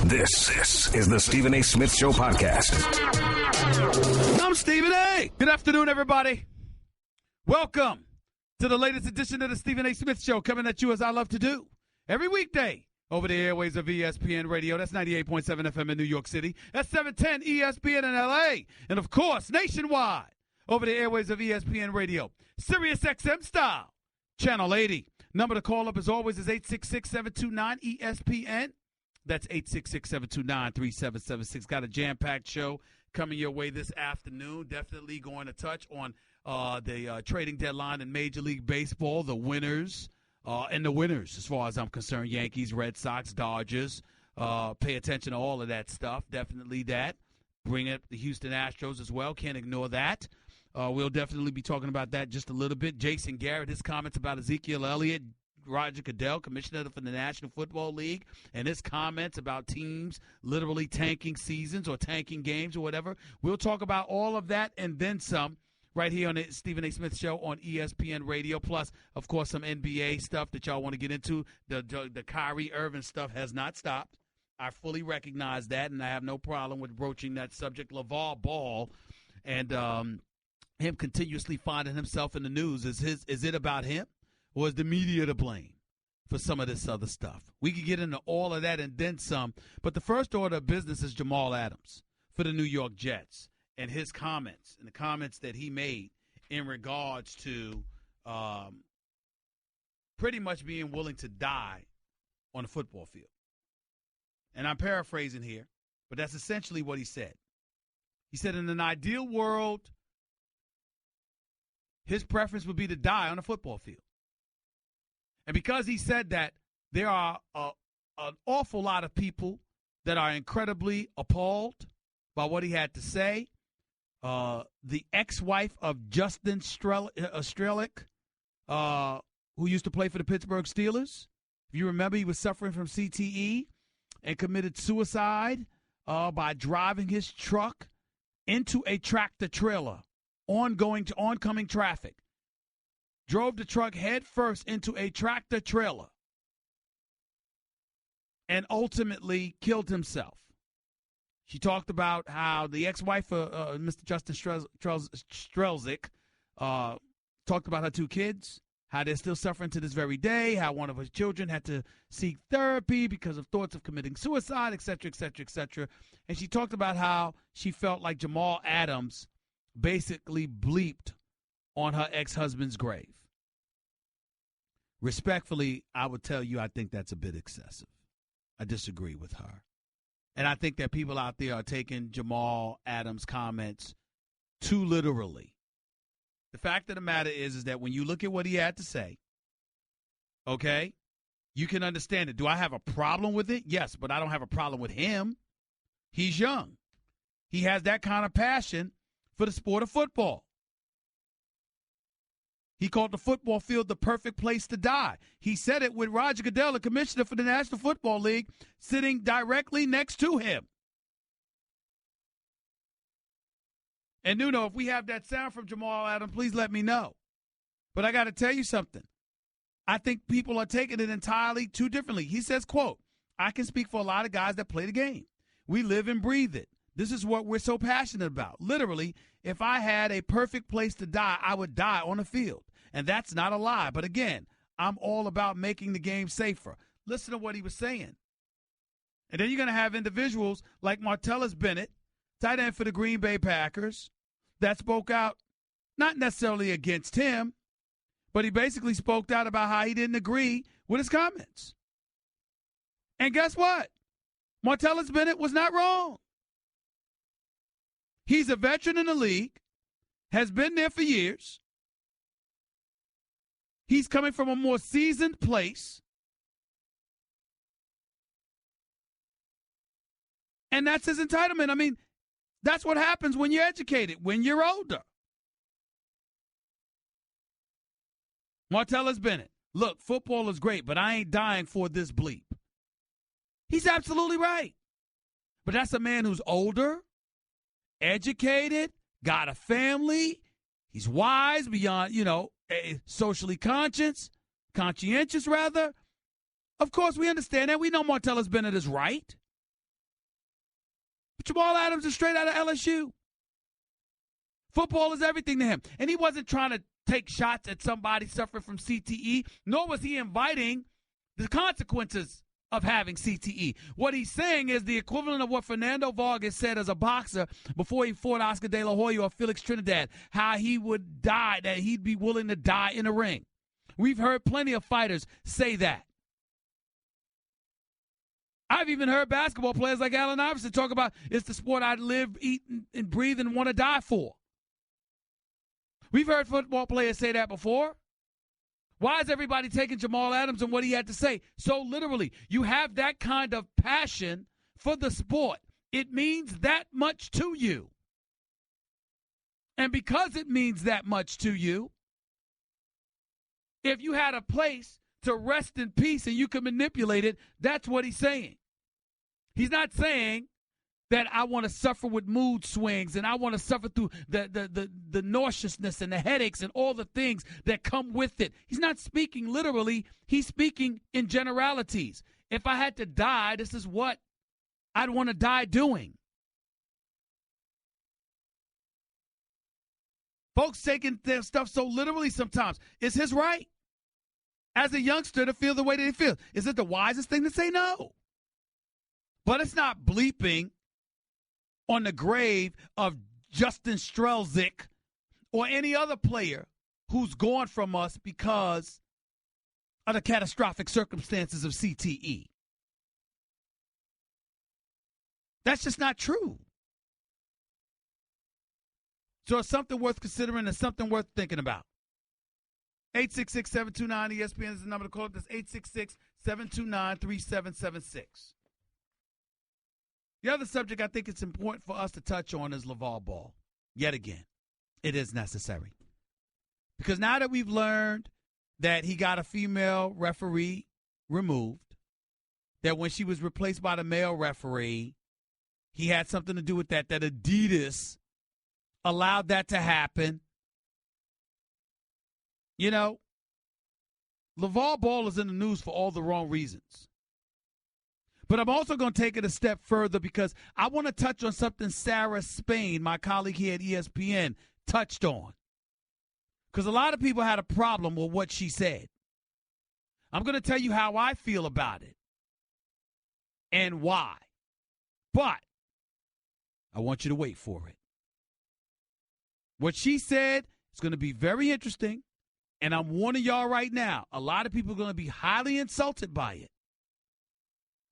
This is the Stephen A. Smith Show podcast. I'm Stephen A. Good afternoon, everybody. Welcome to the latest edition of the Stephen A. Smith Show, coming at you as I love to do every weekday over the airways of ESPN Radio. That's 98.7 FM in New York City. That's 710 ESPN in L.A. And, of course, nationwide over the airways of ESPN Radio. Sirius XM style, Channel 80. Number to call up, as always, is 866-729-ESPN. That's 866-729-3776. Got a jam-packed show coming your way this afternoon. Definitely going to touch on the trading deadline in Major League Baseball, the winners, as far as I'm concerned, Yankees, Red Sox, Dodgers. Pay attention to all of that stuff. Definitely that. Bring up the Houston Astros as well. Can't ignore that. We'll definitely be talking about that just a little bit. Jason Garrett, his comments about Ezekiel Elliott, Roger Goodell, commissioner for the National Football League, and his comments about teams literally tanking seasons or tanking games or whatever. We'll talk about all of that and then some right here on the Stephen A. Smith Show on ESPN Radio. Plus, of course, some NBA stuff that y'all want to get into. The Kyrie Irving stuff has not stopped. I fully recognize that, and I have no problem with broaching that subject. LeVar Ball and him continuously finding himself in the news. Is it about him? Or is the media to blame for some of this other stuff? We could get into all of that and then some. But the first order of business is Jamal Adams for the New York Jets and his comments and the comments that he made in regards to pretty much being willing to die on the football field. And I'm paraphrasing here, but that's essentially what he said. He said in an ideal world, his preference would be to die on a football field. And because he said that, there are an awful lot of people that are incredibly appalled by what he had to say. The ex-wife of Justin Strelick, who used to play for the Pittsburgh Steelers, if you remember, he was suffering from CTE and committed suicide by driving his truck into a tractor-trailer, oncoming traffic. Drove the truck head first into a tractor trailer and ultimately killed himself. She talked about how the ex-wife of Mr. Justin Strelzik talked about her two kids, how they're still suffering to this very day, how one of her children had to seek therapy because of thoughts of committing suicide, et cetera, et cetera, et cetera. And she talked about how she felt like Jamal Adams basically bleeped on her ex-husband's grave. Respectfully, I would tell you I think that's a bit excessive. I disagree with her. And I think that people out there are taking Jamal Adams' comments too literally. The fact of the matter is that when you look at what he had to say, okay, you can understand it. Do I have a problem with it? Yes, but I don't have a problem with him. He's young. He has that kind of passion for the sport of football. He called the football field the perfect place to die. He said it with Roger Goodell, the commissioner for the National Football League, sitting directly next to him. And, Nuno, if we have that sound from Jamal Adams, please let me know. But I got to tell you something. I think people are taking it entirely too differently. He says, quote, I can speak for a lot of guys that play the game. We live and breathe it. This is what we're so passionate about. Literally, if I had a perfect place to die, I would die on the field. And that's not a lie. But again, I'm all about making the game safer. Listen to what he was saying. And then you're going to have individuals like Martellus Bennett, tight end for the Green Bay Packers, that spoke out not necessarily against him, but he basically spoke out about how he didn't agree with his comments. And guess what? Martellus Bennett was not wrong. He's a veteran in the league, has been there for years. He's coming from a more seasoned place. And that's his entitlement. I mean, that's what happens when you're educated, when you're older. Martellus Bennett, look, football is great, but I ain't dying for this bleep. He's absolutely right. But that's a man who's older, educated, got a family. He's wise beyond, socially conscientious. Of course, we understand that. We know Martellus Bennett is right. Jamal Adams is straight out of LSU. Football is everything to him. And he wasn't trying to take shots at somebody suffering from CTE, nor was he inviting the consequences of having CTE. What he's saying is the equivalent of what Fernando Vargas said as a boxer before he fought Oscar De La Hoya or Felix Trinidad, how he would die, that he'd be willing to die in a ring. We've heard plenty of fighters say that. I've even heard basketball players like Allen Iverson talk about it's the sport I live, eat, and breathe and want to die for. We've heard football players say that before. Why is everybody taking Jamal Adams and what he had to say? So literally, you have that kind of passion for the sport. It means that much to you. And because it means that much to you, if you had a place to rest in peace and you can manipulate it, that's what he's saying. He's not saying that I want to suffer with mood swings and I want to suffer through the nauseousness and the headaches and all the things that come with it. He's not speaking literally. He's speaking in generalities. If I had to die, this is what I'd want to die doing. Folks taking their stuff so literally sometimes. It's his right as a youngster to feel the way that he feels. Is it the wisest thing to say? No. But it's not bleeping on the grave of Justin Strelzik or any other player who's gone from us because of the catastrophic circumstances of CTE. That's just not true. So it's something worth considering and something worth thinking about. 866-729-ESPN is the number to call. That's 866-729-3776. The other subject I think it's important for us to touch on is LaVar Ball. Yet again, it is necessary. Because now that we've learned that he got a female referee removed, that when she was replaced by the male referee, he had something to do with that Adidas allowed that to happen. You know, LaVar Ball is in the news for all the wrong reasons. But I'm also going to take it a step further because I want to touch on something Sarah Spain, my colleague here at ESPN, touched on. Because a lot of people had a problem with what she said. I'm going to tell you how I feel about it and why. But I want you to wait for it. What she said is going to be very interesting, and I'm warning y'all right now, a lot of people are going to be highly insulted by it.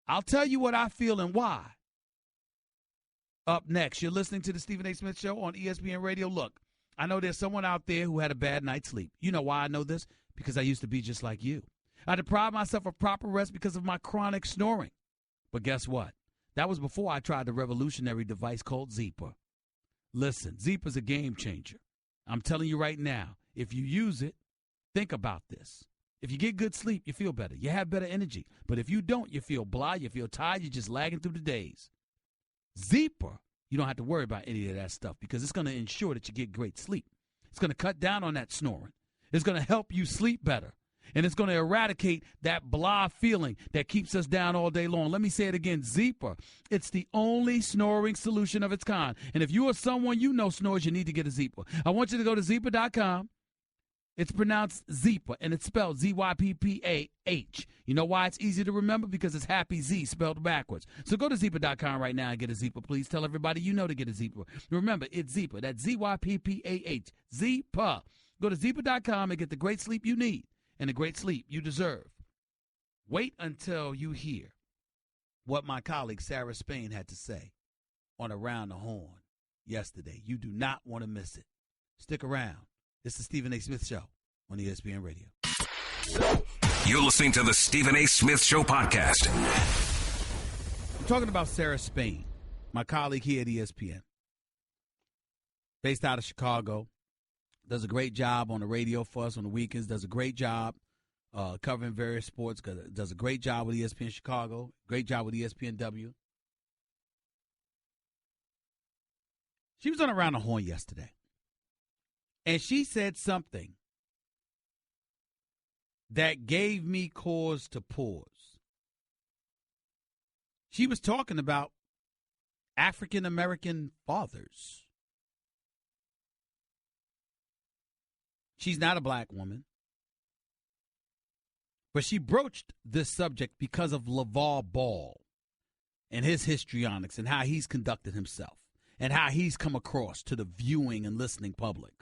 I'll tell you what I feel and why. Up next, you're listening to the Stephen A. Smith Show on ESPN Radio. Look, I know there's someone out there who had a bad night's sleep. You know why I know this? Because I used to be just like you. I deprived myself of proper rest because of my chronic snoring. But guess what? That was before I tried the revolutionary device called Zeeper. Listen, Zeeper's a game changer. I'm telling you right now, if you use it, think about this. If you get good sleep, you feel better. You have better energy. But if you don't, you feel blah, you feel tired, you're just lagging through the days. Zeeper, you don't have to worry about any of that stuff because it's going to ensure that you get great sleep. It's going to cut down on that snoring. It's going to help you sleep better. And it's going to eradicate that blah feeling that keeps us down all day long. Let me say it again, Zeeper. It's the only snoring solution of its kind. And if you or someone you know snores, you need to get a Zeeper. I want you to go to Zeeper.com. It's pronounced Zeeper, and it's spelled Z-Y-P-P-A-H. You know why it's easy to remember? Because it's Happy Z spelled backwards. So go to Zeeper.com right now and get a Zeeper. Please tell everybody you know to get a Zeeper. Remember, it's Zeeper. That's Z-Y-P-P-A-H. Zeeper. Go to Zeeper.com and get the great sleep you need and the great sleep you deserve. Wait until you hear what my colleague Sarah Spain had to say on Around the Horn yesterday. You do not want to miss it. Stick around. It's the Stephen A. Smith Show on ESPN Radio. You're listening to the Stephen A. Smith Show podcast. I'm talking about Sarah Spain, my colleague here at ESPN. Based out of Chicago. Does a great job on the radio for us on the weekends. Does a great job covering various sports. Does a great job with ESPN Chicago. Great job with ESPNW. She was on Around the Horn yesterday. And she said something that gave me cause to pause. She was talking about African-American fathers. She's not a black woman. But she broached this subject because of LeVar Ball and his histrionics and how he's conducted himself and how he's come across to the viewing and listening public.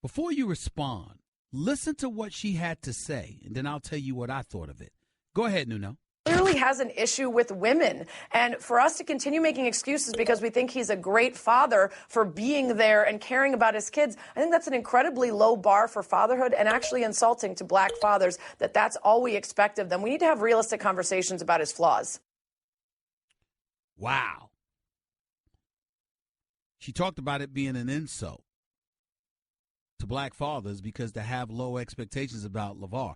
Before you respond, listen to what she had to say, and then I'll tell you what I thought of it. Go ahead, Nuno. Clearly has an issue with women. And for us to continue making excuses because we think he's a great father for being there and caring about his kids, I think that's an incredibly low bar for fatherhood and actually insulting to black fathers that that's all we expect of them. We need to have realistic conversations about his flaws. Wow. She talked about it being an insult to black fathers because they have low expectations about LeVar.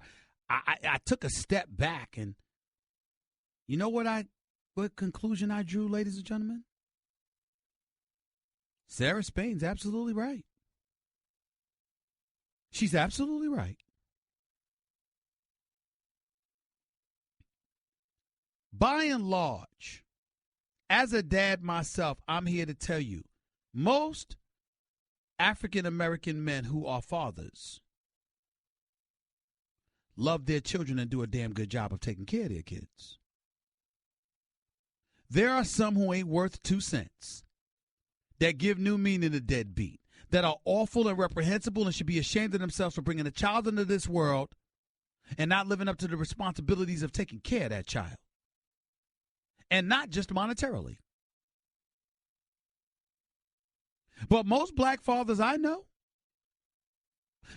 I took a step back and you know what conclusion I drew, ladies and gentlemen? Sarah Spain's absolutely right. She's absolutely right. By and large, as a dad myself, I'm here to tell you, most African-American men who are fathers love their children and do a damn good job of taking care of their kids. There are some who ain't worth 2 cents that give new meaning to deadbeat, that are awful and reprehensible and should be ashamed of themselves for bringing a child into this world and not living up to the responsibilities of taking care of that child. And not just monetarily. But most black fathers I know,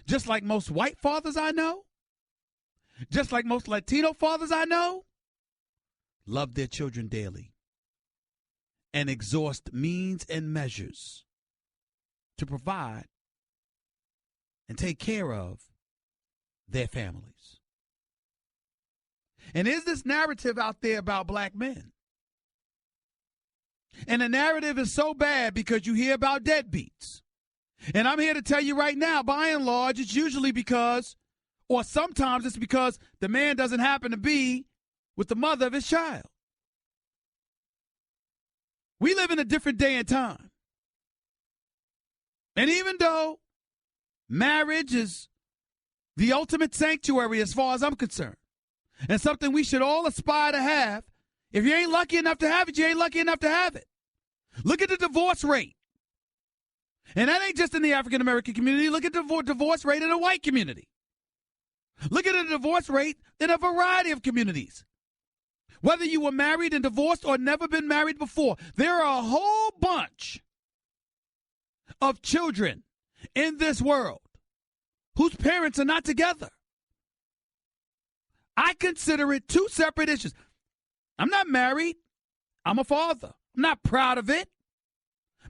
just like most white fathers I know, just like most Latino fathers I know, love their children daily and exhaust means and measures to provide and take care of their families. And is this narrative out there about black men? And the narrative is so bad because you hear about deadbeats. And I'm here to tell you right now, by and large, it's usually because, or sometimes it's because the man doesn't happen to be with the mother of his child. We live in a different day and time. And even though marriage is the ultimate sanctuary as far as I'm concerned, and something we should all aspire to have, if you ain't lucky enough to have it, you ain't lucky enough to have it. Look at the divorce rate. And that ain't just in the African-American community. Look at the divorce rate in the white community. Look at the divorce rate in a variety of communities. Whether you were married and divorced or never been married before, there are a whole bunch of children in this world whose parents are not together. I consider it 2 separate issues. I'm not married. I'm a father. I'm not proud of it,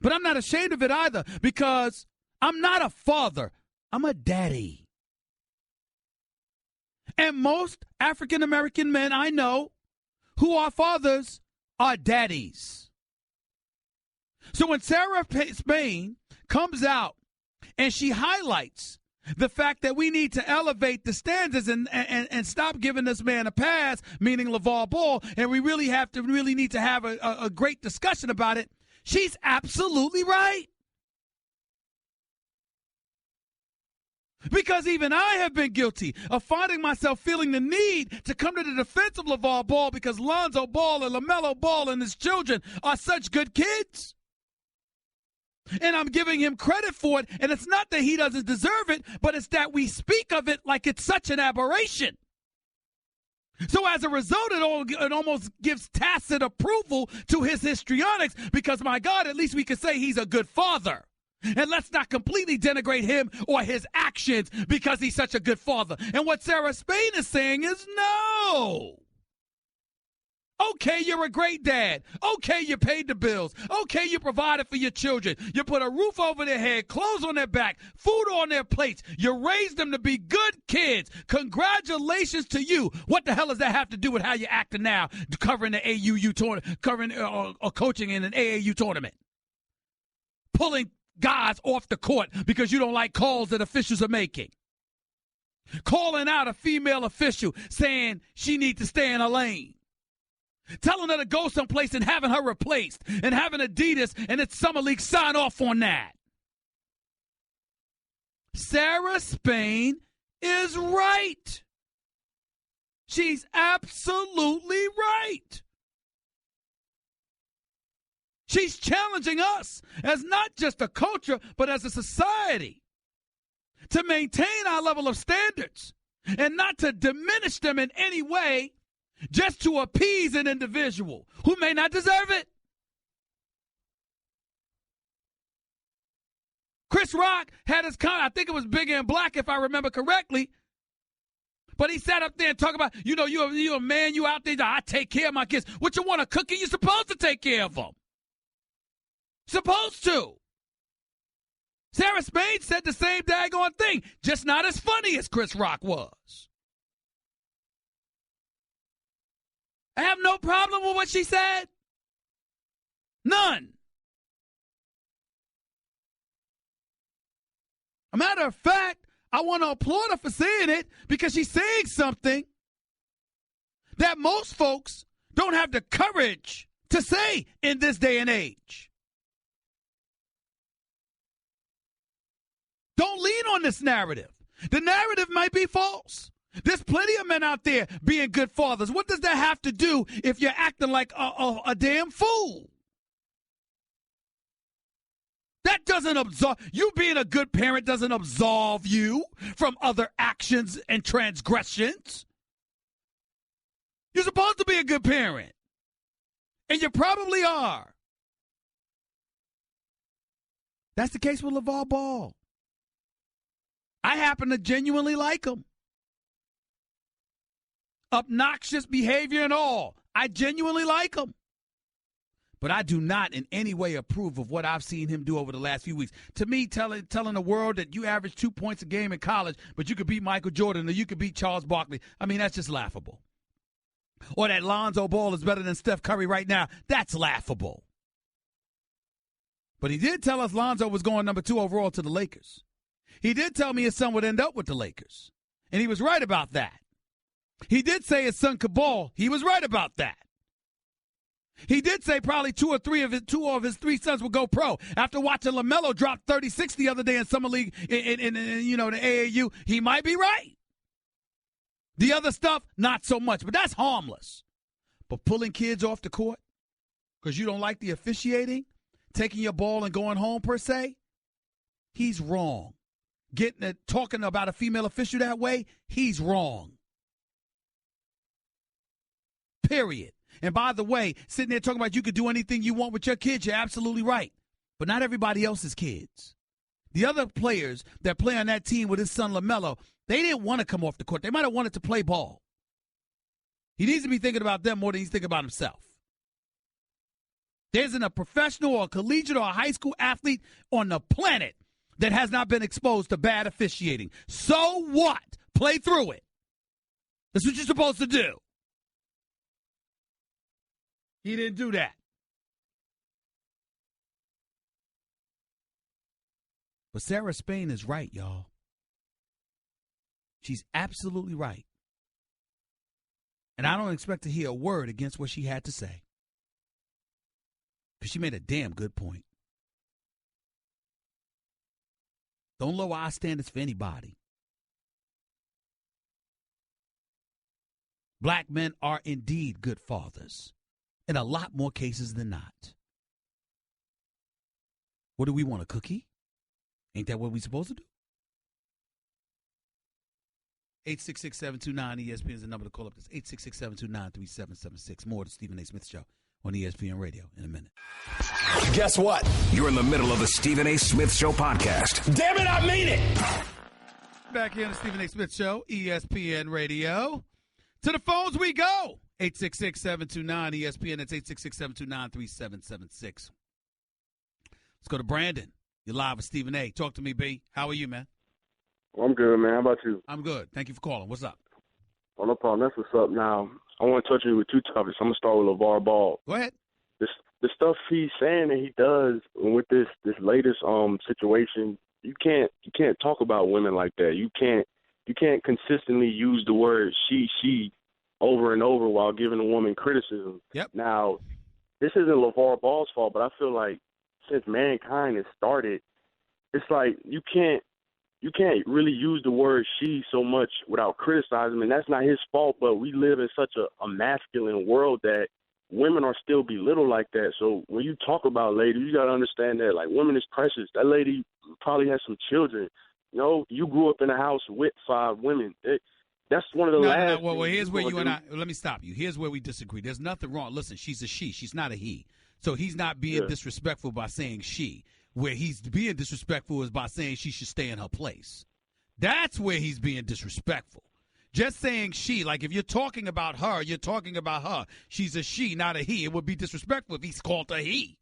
but I'm not ashamed of it either because I'm not a father. I'm a daddy. And most African-American men I know who are fathers are daddies. So when Sarah Spain comes out and she highlights the fact that we need to elevate the standards and stop giving this man a pass, meaning LeVar Ball, and we really need to have a great discussion about it, she's absolutely right. Because even I have been guilty of finding myself feeling the need to come to the defense of LeVar Ball because Lonzo Ball and LaMelo Ball and his children are such good kids. And I'm giving him credit for it. And it's not that he doesn't deserve it, but it's that we speak of it like it's such an aberration. So as a result, it almost gives tacit approval to his histrionics because, my God, at least we can say he's a good father. And let's not completely denigrate him or his actions because he's such a good father. And what Sarah Spain is saying is no. Okay, you're a great dad. Okay, you paid the bills. Okay, you provided for your children. You put a roof over their head, clothes on their back, food on their plates. You raised them to be good kids. Congratulations to you. What the hell does that have to do with how you're acting now, covering the AAU tournament, covering or coaching in an AAU tournament? Pulling guys off the court because you don't like calls that officials are making. Calling out a female official saying she needs to stay in her lane. telling her to go someplace and having her replaced and having Adidas and its Summer League sign off on that. Sarah Spain is right. She's absolutely right. She's challenging us as not just a culture, but as a society to maintain our level of standards and not to diminish them in any way just to appease an individual who may not deserve it. Chris Rock had his comment, I think it was Bigger and Black if I remember correctly, but he sat up there and talked about, you're a man, you out there, I take care of my kids. What you want, a cookie? You're supposed to take care of them. Supposed to. Sarah Spain said the same daggone thing, just not as funny as Chris Rock was. I have no problem with what she said. None. A matter of fact, I want to applaud her for saying it because she's saying something that most folks don't have the courage to say in this day and age. Don't lean on this narrative. The narrative might be false. There's plenty of men out there being good fathers. What does that have to do if you're acting like a damn fool? That doesn't absolve you. Being a good parent doesn't absolve you from other actions and transgressions. You're supposed to be a good parent, and you probably are. That's the case with LeVar Ball. I happen to genuinely like him. Obnoxious behavior and all. I genuinely like him. But I do not in any way approve of what I've seen him do over the last few weeks. To me, telling the world that you average 2 points a game in college, but you could beat Michael Jordan or you could beat Charles Barkley, I mean, that's just laughable. Or that Lonzo Ball is better than Steph Curry right now, that's laughable. But he did tell us Lonzo was going number 2 overall to the Lakers. He did tell me his son would end up with the Lakers. And he was right about that. He did say his son could ball. He was right about that. He did say probably two of his 3 sons will go pro. After watching LaMelo drop 36 the other day in Summer League in the AAU, he might be right. The other stuff, not so much. But that's harmless. But pulling kids off the court because you don't like the officiating, taking your ball and going home per se, he's wrong. Talking about a female official that way, he's wrong. Period. And by the way, sitting there talking about you could do anything you want with your kids, you're absolutely right. But not everybody else's kids. The other players that play on that team with his son LaMelo, they didn't want to come off the court. They might have wanted to play ball. He needs to be thinking about them more than he's thinking about himself. There isn't a professional or a collegiate or a high school athlete on the planet that has not been exposed to bad officiating. So what? Play through it. That's what you're supposed to do. He didn't do that. But Sarah Spain is right, y'all. She's absolutely right. And I don't expect to hear a word against what she had to say. Because she made a damn good point. Don't lower our standards for anybody. Black men are indeed good fathers. In a lot more cases than not. What do we want, a cookie? Ain't that what we supposed to do? 866-729-ESPN is the number to call up. This 866-729-3776. More of the Stephen A. Smith Show on ESPN Radio in a minute. Guess what? You're in the middle of the Stephen A. Smith Show podcast. Damn it, I mean it! Back here on the Stephen A. Smith Show, ESPN Radio. To the phones we go. 866-729-ESPN. That's 866-729-3776. Let's go to Brandon. You're live with Stephen A. Talk to me, B. How are you, man? Well, I'm good, man. How about you? I'm good. Thank you for calling. What's up? Oh, no problem. That's what's up. Now, I want to touch you with 2 topics. I'm going to start with LeVar Ball. Go ahead. The stuff he's saying that he does with this latest situation, you can't talk about women like that. You can't consistently use the word she over and over while giving a woman criticism. Yep. Now, this isn't LeVar Ball's fault, but I feel like since mankind has started, it's like you can't really use the word she so much without criticizing him, and that's not his fault, but we live in such a masculine world that women are still belittled like that. So when you talk about lady, you got to understand that, like, women is precious. That lady probably has some children. You know, you grew up in a house with 5 women. That's one of the last. Well, here's where you and I. Let me stop you. Here's where we disagree. There's nothing wrong. Listen, she's a she. She's not a he. So he's not being disrespectful by saying she. Where he's being disrespectful is by saying she should stay in her place. That's where he's being disrespectful. Just saying she, like if you're talking about her, you're talking about her. She's a she, not a he. It would be disrespectful if he's called a he.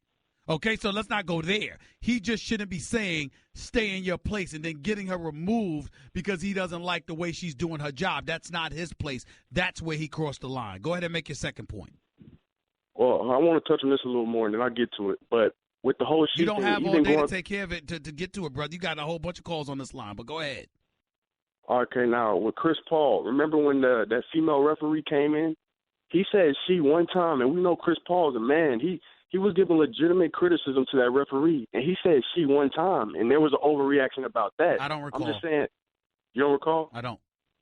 Okay, so let's not go there. He just shouldn't be saying stay in your place and then getting her removed because he doesn't like the way she's doing her job. That's not his place. That's where he crossed the line. Go ahead and make your second point. Well, I want to touch on this a little more and then I'll get to it. But with the whole she you don't thing, have all day to take care of it to get to it, brother. You got a whole bunch of calls on this line, but go ahead. Okay, now with Chris Paul, remember when that female referee came in? He said she one time, and we know Chris Paul's a man. He was giving legitimate criticism to that referee, and he said she one time, and there was an overreaction about that. I don't recall. I'm just saying, you don't recall? I don't.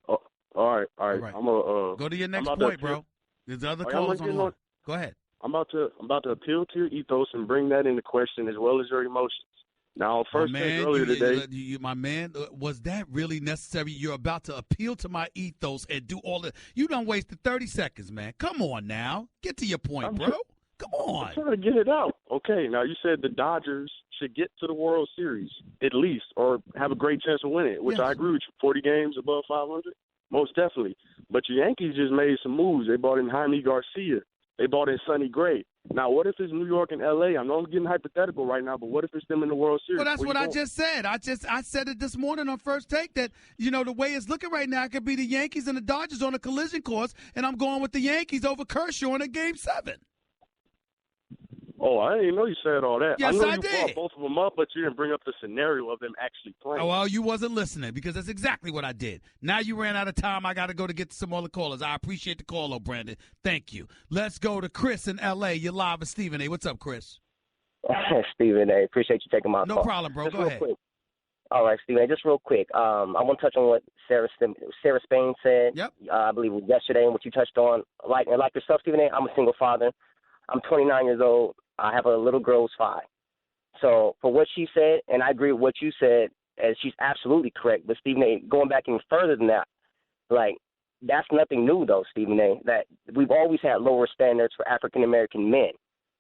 Oh, all right. All right. I'm gonna go to your next point, bro. There's other calls on the line. Go ahead. I'm about to appeal to your ethos and bring that into question as well as your emotions. Now, first thing earlier today, my man, was that really necessary? You're about to appeal to my ethos and do all the. You done wasted 30 seconds, man. Come on now, get to your point, bro. Come on. I'm trying to get it out. Okay, now you said the Dodgers should get to the World Series at least, or have a great chance of winning it, which I agree with you. 40 games above 500, most definitely. But your Yankees just made some moves. They brought in Jaime Garcia. They brought in Sonny Gray. Now, what if it's New York and L.A.? I know I'm getting hypothetical right now, but what if it's them in the World Series? Well, that's what I just said. I said it this morning on First Take that, you know, the way it's looking right now, it could be the Yankees and the Dodgers on a collision course, and I'm going with the Yankees over Kershaw in a Game 7. Oh, I didn't know you said all that. Yes, I know I you did. brought both of them up, but you didn't bring up the scenario of them actually playing. Oh, well, you wasn't listening because that's exactly what I did. Now you ran out of time. I got to go to get some other callers. I appreciate the call, though, Brandon. Thank you. Let's go to Chris in L.A. You're live with Stephen A. What's up, Chris? Stephen A. Appreciate you taking my call. No problem, bro. Just go ahead. Quick. All right, Stephen A. Just real quick. I want to touch on what Sarah Spain said. Yep. I believe it was yesterday, and what you touched on. Like yourself, Stephen A., I'm a single father. I'm 29 years old. I have a little girl who's 5. So for what she said, and I agree with what you said, and she's absolutely correct. But Stephen A., going back even further than that, like, that's nothing new, though, Stephen A., that we've always had lower standards for African-American men.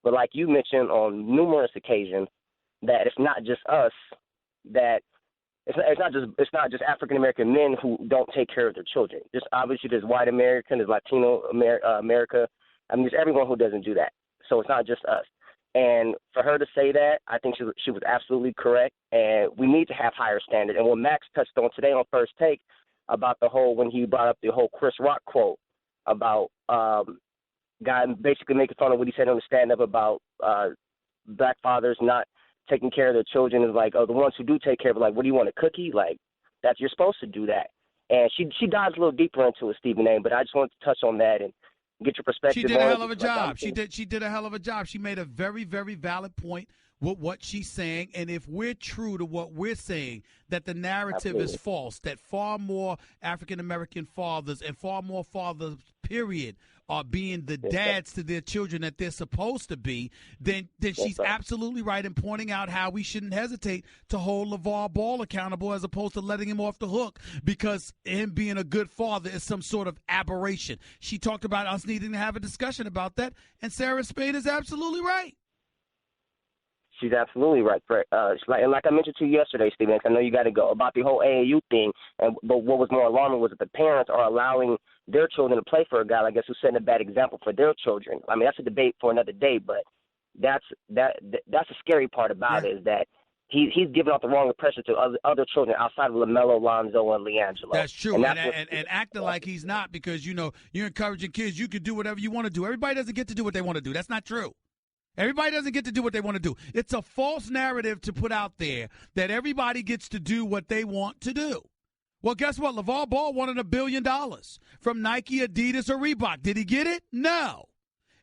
But like you mentioned on numerous occasions, that it's not just us, that it's not just African-American men who don't take care of their children. Just obviously there's white American, there's Latino America. I mean, there's everyone who doesn't do that. So it's not just us. And for her to say that, I think she was absolutely correct. And we need to have higher standards. And what Max touched on today on First Take about when he brought up the whole Chris Rock quote about guy basically making fun of what he said on the stand-up about black fathers not taking care of their children is like, oh, the ones who do take care of it, like, what do you want, a cookie? Like, you're supposed to do that. And she dives a little deeper into it, Stephen A., but I just wanted to touch on that and get your perspective. She did a hell of a job. Like, She did a hell of a job. She made a very, very valid point with what she's saying. And if we're true to what we're saying, that the narrative is false, that far more African-American fathers and far more fathers, period, are being the dads to their children that they're supposed to be, then she's absolutely right in pointing out how we shouldn't hesitate to hold LeVar Ball accountable as opposed to letting him off the hook because him being a good father is some sort of aberration. She talked about us needing to have a discussion about that, and Sarah Spain is absolutely right. She's absolutely right. And like I mentioned to you yesterday, Stephen, I know you got to go, about the whole AAU thing. But what was more alarming was that the parents are allowing their children to play for a guy, I guess, who's setting a bad example for their children. I mean, that's a debate for another day, but that's the scary part about it is that he's giving out the wrong impression to other children outside of LaMelo, Lonzo, and LiAngelo. That's true, and acting like he's not because, you know, you're encouraging kids, you can do whatever you want to do. Everybody doesn't get to do what they want to do. That's not true. Everybody doesn't get to do what they want to do. It's a false narrative to put out there that everybody gets to do what they want to do. Well, guess what? LeVar Ball wanted $1 billion from Nike, Adidas, or Reebok. Did he get it? No.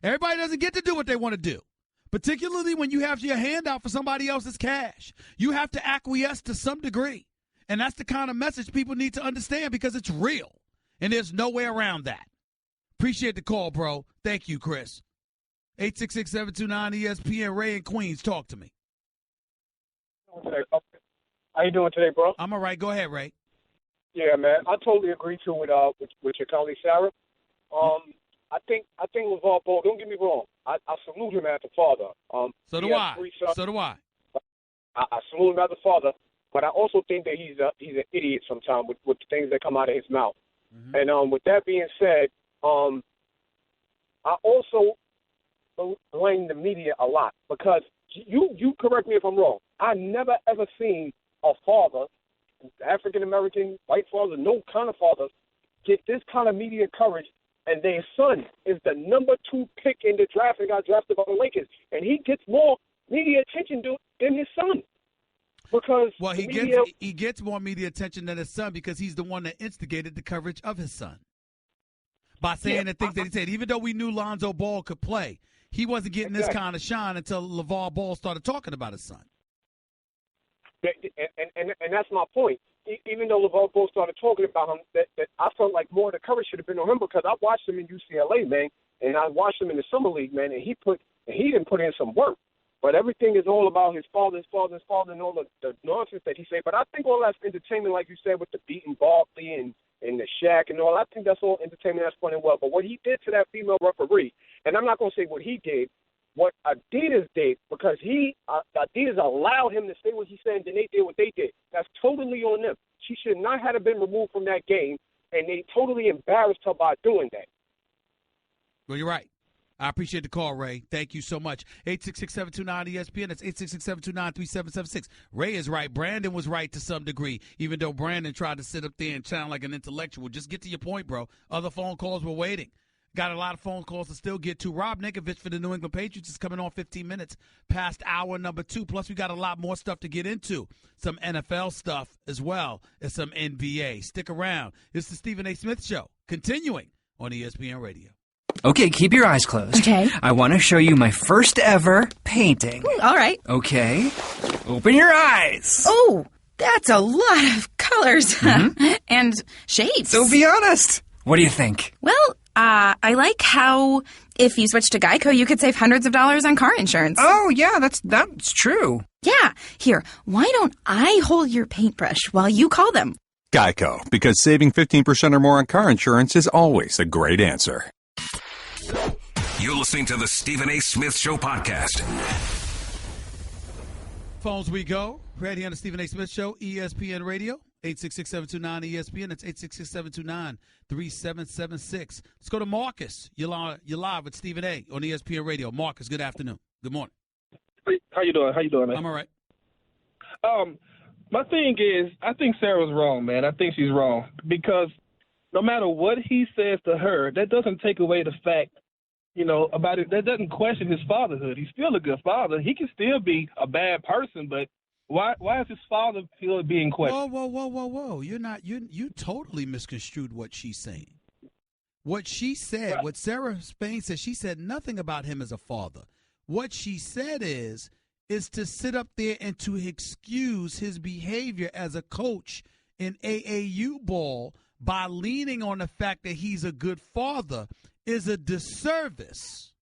Everybody doesn't get to do what they want to do, particularly when you have your hand out for somebody else's cash. You have to acquiesce to some degree, and that's the kind of message people need to understand because it's real, and there's no way around that. Appreciate the call, bro. Thank you, Chris. 866-729-ESPN, Ray in Queens. Talk to me. How you doing today, bro? I'm all right. Go ahead, Ray. Yeah, man. I totally agree with your colleague Sarah. I think LeVar Ball. Don't get me wrong. I salute him as a father. So do I. I salute him as a father, but I also think that he's an idiot sometimes with the things that come out of his mouth. Mm-hmm. And with that being said, I also blame the media a lot because you correct me if I'm wrong. I never ever seen a father, African American, white father, no kind of father, get this kind of media coverage, and their son is the number 2 pick in the draft and got drafted by the Lakers, and he gets more media attention than his son. Because he gets more media attention than his son because he's the one that instigated the coverage of his son by saying the things that he said. Even though we knew Lonzo Ball could play, he wasn't getting this kind of shine until LeVar Ball started talking about his son. And that's my point. Even though LeVar Ball started talking about him, that I felt like more of the coverage should have been on him because I watched him in UCLA, man, and I watched him in the summer league, man, and he didn't put in some work. But everything is all about his father, and all the nonsense that he said. But I think all that's entertainment, like you said, with the beating Barkley and the Shaq and all. I think that's all entertainment. That's fun and well. But what he did to that female referee, and I'm not going to say what he did, what Adidas did, because Adidas allowed him to say what he said, and then they did what they did. That's totally on them. She should not have been removed from that game, and they totally embarrassed her by doing that. Well, you're right. I appreciate the call, Ray. Thank you so much. 866-729-ESPN. That's 866-729-3776. Ray is right. Brandon was right to some degree, even though Brandon tried to sit up there and sound like an intellectual. Just get to your point, bro. Other phone calls were waiting. Got a lot of phone calls to still get to. Rob Ninkovich for the New England Patriots is coming on 15 minutes past hour number 2. Plus, we got a lot more stuff to get into. Some NFL stuff as well as some NBA. Stick around. It's the Stephen A. Smith Show, continuing on ESPN Radio. Okay, keep your eyes closed. Okay. I want to show you my first ever painting. All right. Okay. Open your eyes. Oh, that's a lot of colors and shapes. So be honest. What do you think? Well, I like how if you switch to Geico, you could save hundreds of dollars on car insurance. Oh, yeah, that's true. Yeah. Here, why don't I hold your paintbrush while you call them? Geico, because saving 15% or more on car insurance is always a great answer. You're listening to the Stephen A. Smith Show podcast. Phones we go. Right here on the Stephen A. Smith Show, ESPN Radio, 866-729-ESPN. That's 866-729-3776. Let's go to Marcus. You're live with Stephen A. on ESPN Radio. Marcus, good afternoon. Good morning. How you doing, man? I'm all right. My thing is, I think Sarah's wrong, man. I think she's wrong because no matter what he says to her, that doesn't take away the fact, about it. That doesn't question his fatherhood. He's still a good father. He can still be a bad person, but why is his father feel being questioned? Whoa. You totally misconstrued what she's saying. What she said, what Sarah Spain said, she said nothing about him as a father. What she said is to sit up there and to excuse his behavior as a coach in AAU ball by leaning on the fact that he's a good father is a disservice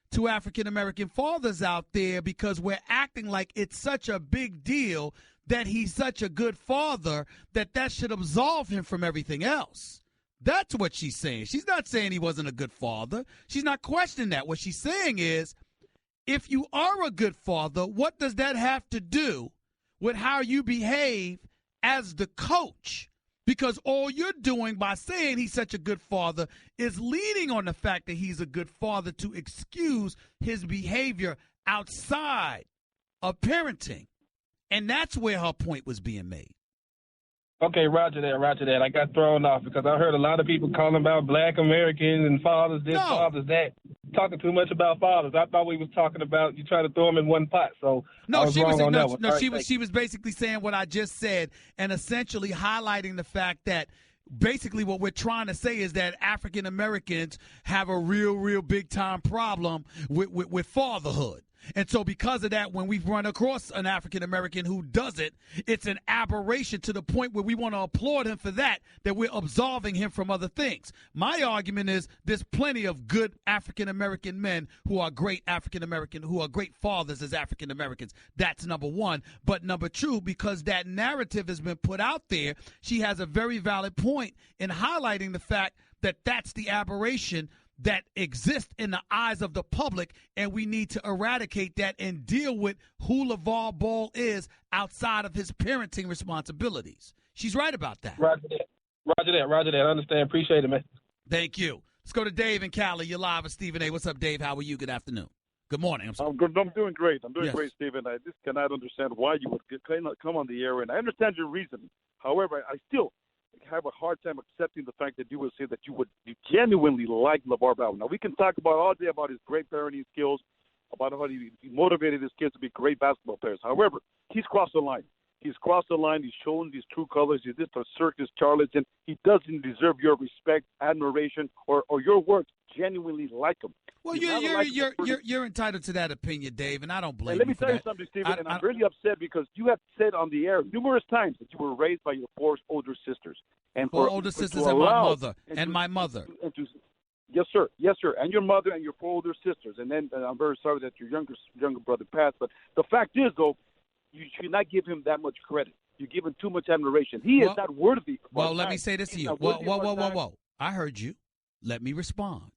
to African-American fathers out there because we're acting like it's such a big deal that he's such a good father that should absolve him from everything else. That's what she's saying. She's not saying he wasn't a good father. She's not questioning that. What she's saying is, if you are a good father, what does that have to do with how you behave as the coach? Because all you're doing by saying he's such a good father is leaning on the fact that he's a good father to excuse his behavior outside of parenting. And that's where her point was being made. Okay, roger that. I got thrown off because I heard a lot of people calling about black Americans and fathers this, fathers that. talking too much about fathers. I thought we was talking about you try to throw them in one pot. So no, I was wrong on that one. No, she was basically saying what I just said and essentially highlighting the fact that basically what we're trying to say is that African Americans have a real big time problem with fatherhood. And so because of that, when we run across an African American who does it, it's an aberration to the point where we want to applaud him for that we're absolving him from other things. My argument is there's plenty of good African American men who are great African American, who are great fathers as African Americans. That's number one. But number two, because that narrative has been put out there, she has a very valid point in highlighting the fact that that's the aberration that exists in the eyes of the public, and we need to eradicate that and deal with who LeVar Ball is outside of his parenting responsibilities. She's right about that. Roger that. I understand. Appreciate it, man. Thank you. Let's go to Dave in Cali. You're live with Stephen A. What's up, Dave? How are you? Good afternoon. Good morning. I'm good. I'm doing great. Great, Stephen. I just cannot understand why you would come on the air, and I understand your reason. However, I still have a hard time accepting the fact that you would say that you genuinely like LeVar Ball. Now, we can talk about all day about his great parenting skills, about how he motivated his kids to be great basketball players. However, he's crossed the line. He's crossed the line. He's shown these true colors. He's just a circus charlatan. He doesn't deserve your respect, admiration, or your words. Genuinely like him. Well, you're entitled to that opinion, Dave, and I don't blame you. Let me tell you something, Stephen, and I'm really upset because you have said on the air numerous times that you were raised by your four older sisters. And four older sisters and my mother. And my mother. Yes, sir. And your mother and your four older sisters. And then I'm very sorry that your younger brother passed. But the fact is, though, you should not give him that much credit. You give him too much admiration. He is not worthy. Well, let me say this to you. Whoa. I heard you. Let me respond.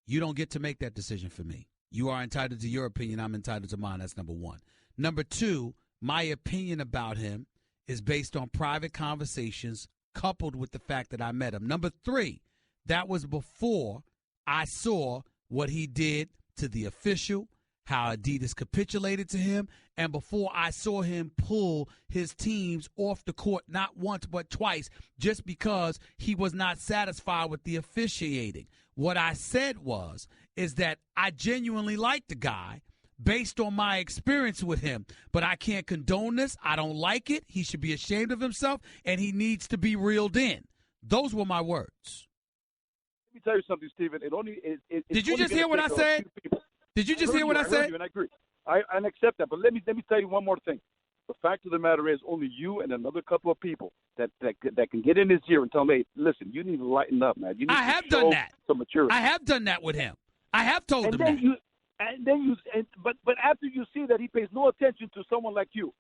You don't get to make that decision for me. You are entitled to your opinion. I'm entitled to mine. That's number one. Number two, my opinion about him is based on private conversations coupled with the fact that I met him. Number three, that was before I saw what he did to the official, how Adidas capitulated to him, and before I saw him pull his teams off the court not once but twice just because he was not satisfied with the officiating. What I said is that I genuinely like the guy based on my experience with him, but I can't condone this. I don't like it. He should be ashamed of himself, and he needs to be reeled in. Those were my words. Let me tell you something, Stephen. Did you just hear what I said? Did you just hear what I said? And I agree. I accept that. But let me tell you one more thing. The fact of the matter is only you and another couple of people that can get in his ear and tell him, hey, listen, you need to lighten up, man. You need I have done that. Some maturity. I have done that with him. I have told him that. But after you see that he pays no attention to someone like you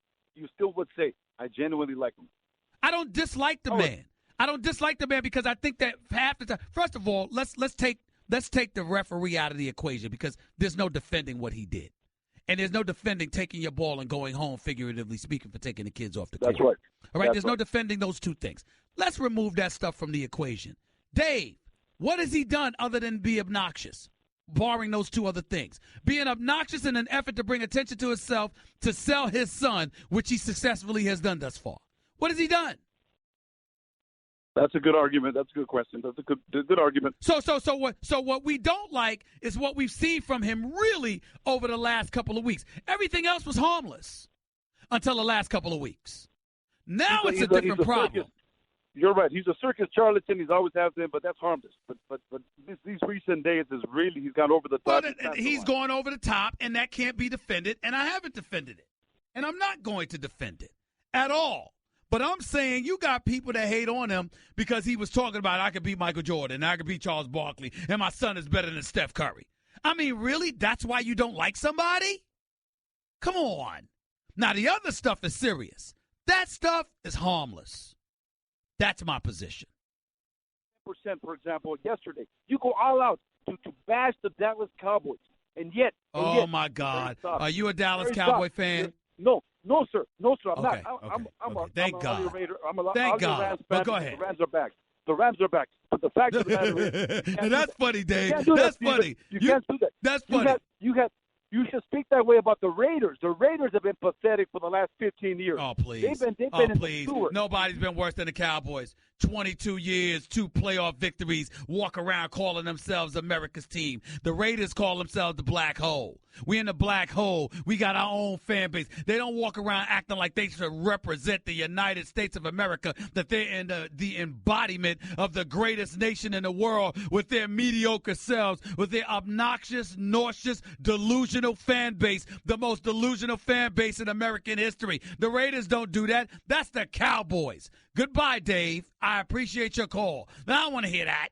still would say, I genuinely like him. I don't dislike the man. I don't dislike the man because I think that half the time. First of all, let's take the referee out of the equation because there's no defending what he did. And there's no defending taking your ball and going home, figuratively speaking, for taking the kids off the court. That's right. All right, there's no defending those two things. Let's remove that stuff from the equation. Dave, what has he done other than be obnoxious, barring those two other things? Being obnoxious in an effort to bring attention to himself to sell his son, which he successfully has done thus far. What has he done? That's a good argument. That's a good question. That's a good argument. So what we don't like is what we've seen from him really over the last couple of weeks. Everything else was harmless until the last couple of weeks. Now it's a different problem. You're right. He's a circus charlatan. He's always has been, but that's harmless. But these recent days is really he's gone over the top. But he's gone over the top, and that can't be defended, and I haven't defended it. And I'm not going to defend it at all. But I'm saying you got people that hate on him because he was talking about I could beat Michael Jordan and I could beat Charles Barkley and my son is better than Steph Curry. I mean, really? That's why you don't like somebody? Come on. Now, the other stuff is serious. That stuff is harmless. That's my position. % for example, yesterday, you go all out to bash the Dallas Cowboys. And yet. My God. Are you a Dallas Cowboy fan? No, sir. I'm not. Thank God. Thank God. But go ahead. The Rams are back. But the fact of the matter is, that's funny, Dave. That's funny. You can't do that. That's funny. You should speak that way about the Raiders. The Raiders have been pathetic for the last 15 years. Oh, please. They've been please. in the sewer. Nobody's been worse than the Cowboys. 22 years, 2 playoff victories, walk around calling themselves America's team. The Raiders call themselves the Black Hole. We in the Black Hole. We got our own fan base. They don't walk around acting like they should represent the United States of America, that they're in the embodiment of the greatest nation in the world with their mediocre selves, with their obnoxious, nauseous, delusional fan base, the most delusional fan base in American history. The Raiders don't do that. That's the Cowboys. Goodbye, Dave. I appreciate your call. I don't want to hear that.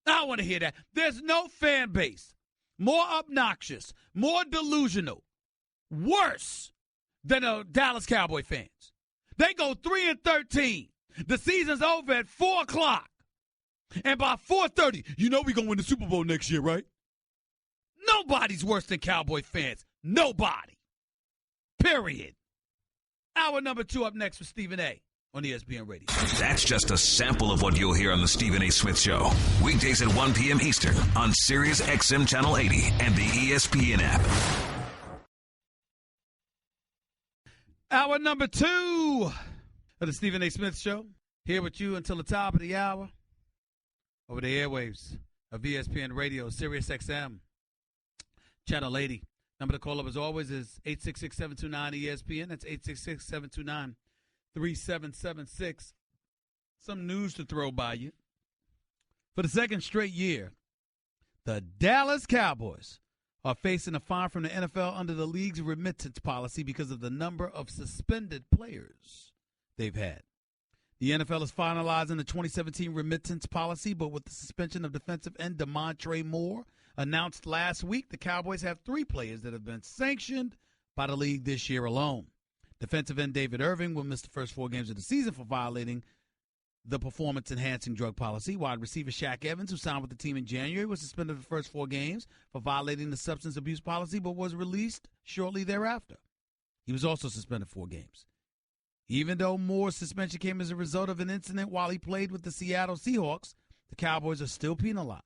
I don't want to hear that. There's no fan base more obnoxious, more delusional, worse than the Dallas Cowboy fans. They go 3-13. The season's over at 4 o'clock. And by 4:30, you know we're going to win the Super Bowl next year, right? Nobody's worse than Cowboy fans. Nobody. Period. Hour number 2 up next with Stephen A. on ESPN Radio. That's just a sample of what you'll hear on the Stephen A. Smith Show. Weekdays at 1 p.m. Eastern on Sirius XM Channel 80 and the ESPN app. Hour number 2 of the Stephen A. Smith Show. Here with you until the top of the hour over the airwaves of ESPN Radio, Sirius XM Channel 80. Number to call up, as always, is 866-729-ESPN. That's 866-729-3776. Some news to throw by you. For the second straight year, the Dallas Cowboys are facing a fine from the NFL under the league's remittance policy because of the number of suspended players they've had. The NFL is finalizing the 2017 remittance policy, but with the suspension of defensive end DeMontre Moore announced last week, the Cowboys have 3 players that have been sanctioned by the league this year alone. Defensive end David Irving will miss the first 4 games of the season for violating the performance-enhancing drug policy. Wide receiver Shaq Evans, who signed with the team in January, was suspended the first 4 games for violating the substance abuse policy, but was released shortly thereafter. He was also suspended 4 games. Even though Moore's suspension came as a result of an incident while he played with the Seattle Seahawks, the Cowboys are still penalized.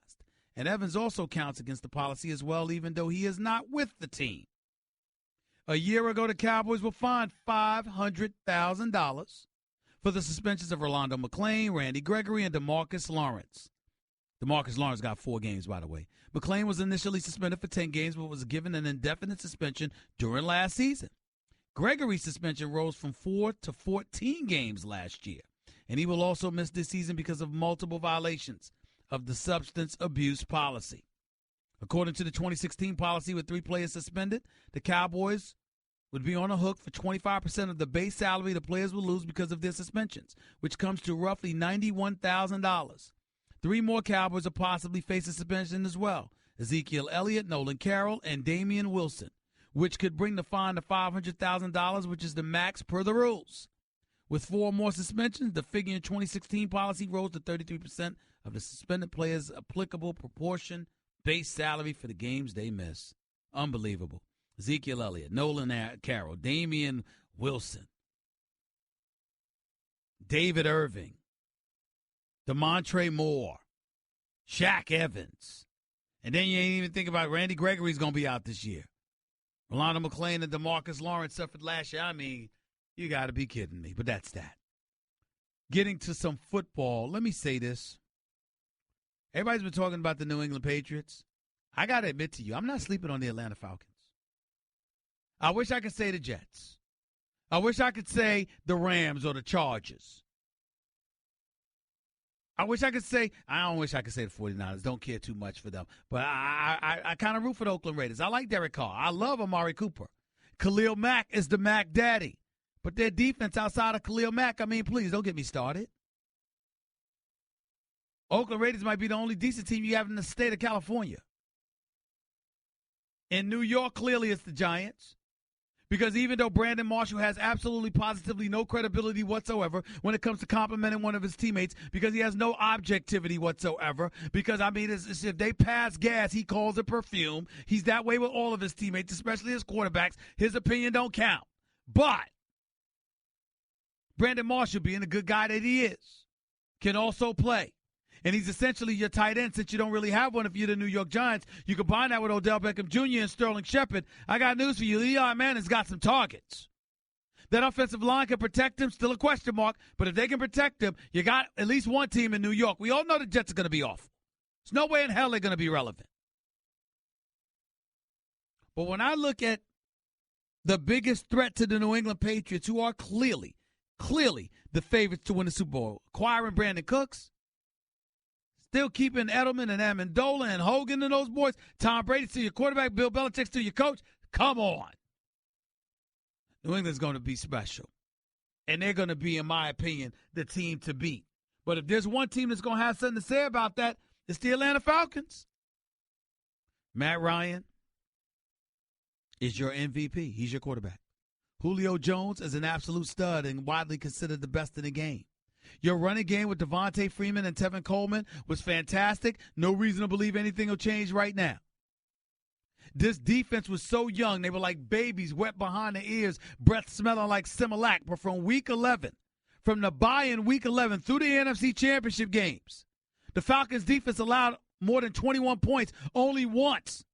And Evans also counts against the policy as well, even though he is not with the team. A year ago, the Cowboys were fined $500,000 for the suspensions of Rolando McClain, Randy Gregory, and DeMarcus Lawrence. DeMarcus Lawrence got 4 games, by the way. McClain was initially suspended for 10 games, but was given an indefinite suspension during last season. Gregory's suspension rose from 4 to 14 games last year, and he will also miss this season because of multiple violations of the substance abuse policy. According to the 2016 policy with 3 players suspended, the Cowboys would be on the hook for 25% of the base salary the players will lose because of their suspensions, which comes to roughly $91,000. 3 more Cowboys are possibly facing suspension as well: Ezekiel Elliott, Nolan Carroll, and Damian Wilson, which could bring the fine to $500,000, which is the max per the rules. With 4 more suspensions, the figure in 2016 policy rose to 33% of the suspended players' applicable proportion base salary for the games they miss. Unbelievable. Ezekiel Elliott, Nolan Carroll, Damian Wilson, David Irving, DeMontre Moore, Shaq Evans. And then you ain't even think about Randy Gregory's going to be out this year. Rolando McClain and DeMarcus Lawrence suffered last year. I mean, you got to be kidding me, but that's that. Getting to some football, let me say this. Everybody's been talking about the New England Patriots. I got to admit to you, I'm not sleeping on the Atlanta Falcons. I wish I could say the Jets. I wish I could say the Rams or the Chargers. I wish I could say, I don't wish I could say the 49ers. Don't care too much for them. But I kind of root for the Oakland Raiders. I like Derek Carr. I love Amari Cooper. Khalil Mack is the Mack daddy. But their defense outside of Khalil Mack, I mean, please don't get me started. Oakland Raiders might be the only decent team you have in the state of California. In New York, clearly it's the Giants. Because even though Brandon Marshall has absolutely positively no credibility whatsoever when it comes to complimenting one of his teammates, because he has no objectivity whatsoever, because, I mean, it's if they pass gas, he calls it perfume. He's that way with all of his teammates, especially his quarterbacks. His opinion don't count. But Brandon Marshall, being the good guy that he is, can also play. And he's essentially your tight end since you don't really have one if you're the New York Giants. You combine that with Odell Beckham Jr. and Sterling Shepard. I got news for you. Leon Manning's got some targets. That offensive line can protect him, still a question mark. But if they can protect him, you got at least one team in New York. We all know the Jets are going to be awful. There's no way in hell they're going to be relevant. But when I look at the biggest threat to the New England Patriots, who are clearly the favorites to win the Super Bowl, acquiring Brandon Cooks, still keeping Edelman and Amendola and Hogan and those boys, Tom Brady still your quarterback, Bill Belichick still your coach, come on. New England's going to be special. And they're going to be, in my opinion, the team to beat. But if there's one team that's going to have something to say about that, it's the Atlanta Falcons. Matt Ryan is your MVP. He's your quarterback. Julio Jones is an absolute stud and widely considered the best in the game. Your running game with Devontae Freeman and Tevin Coleman was fantastic. No reason to believe anything will change right now. This defense was so young, they were like babies wet behind the ears, breath smelling like Similac. But from week 11, from the bye in week 11 through the NFC Championship games, the Falcons defense allowed more than 21 points only once.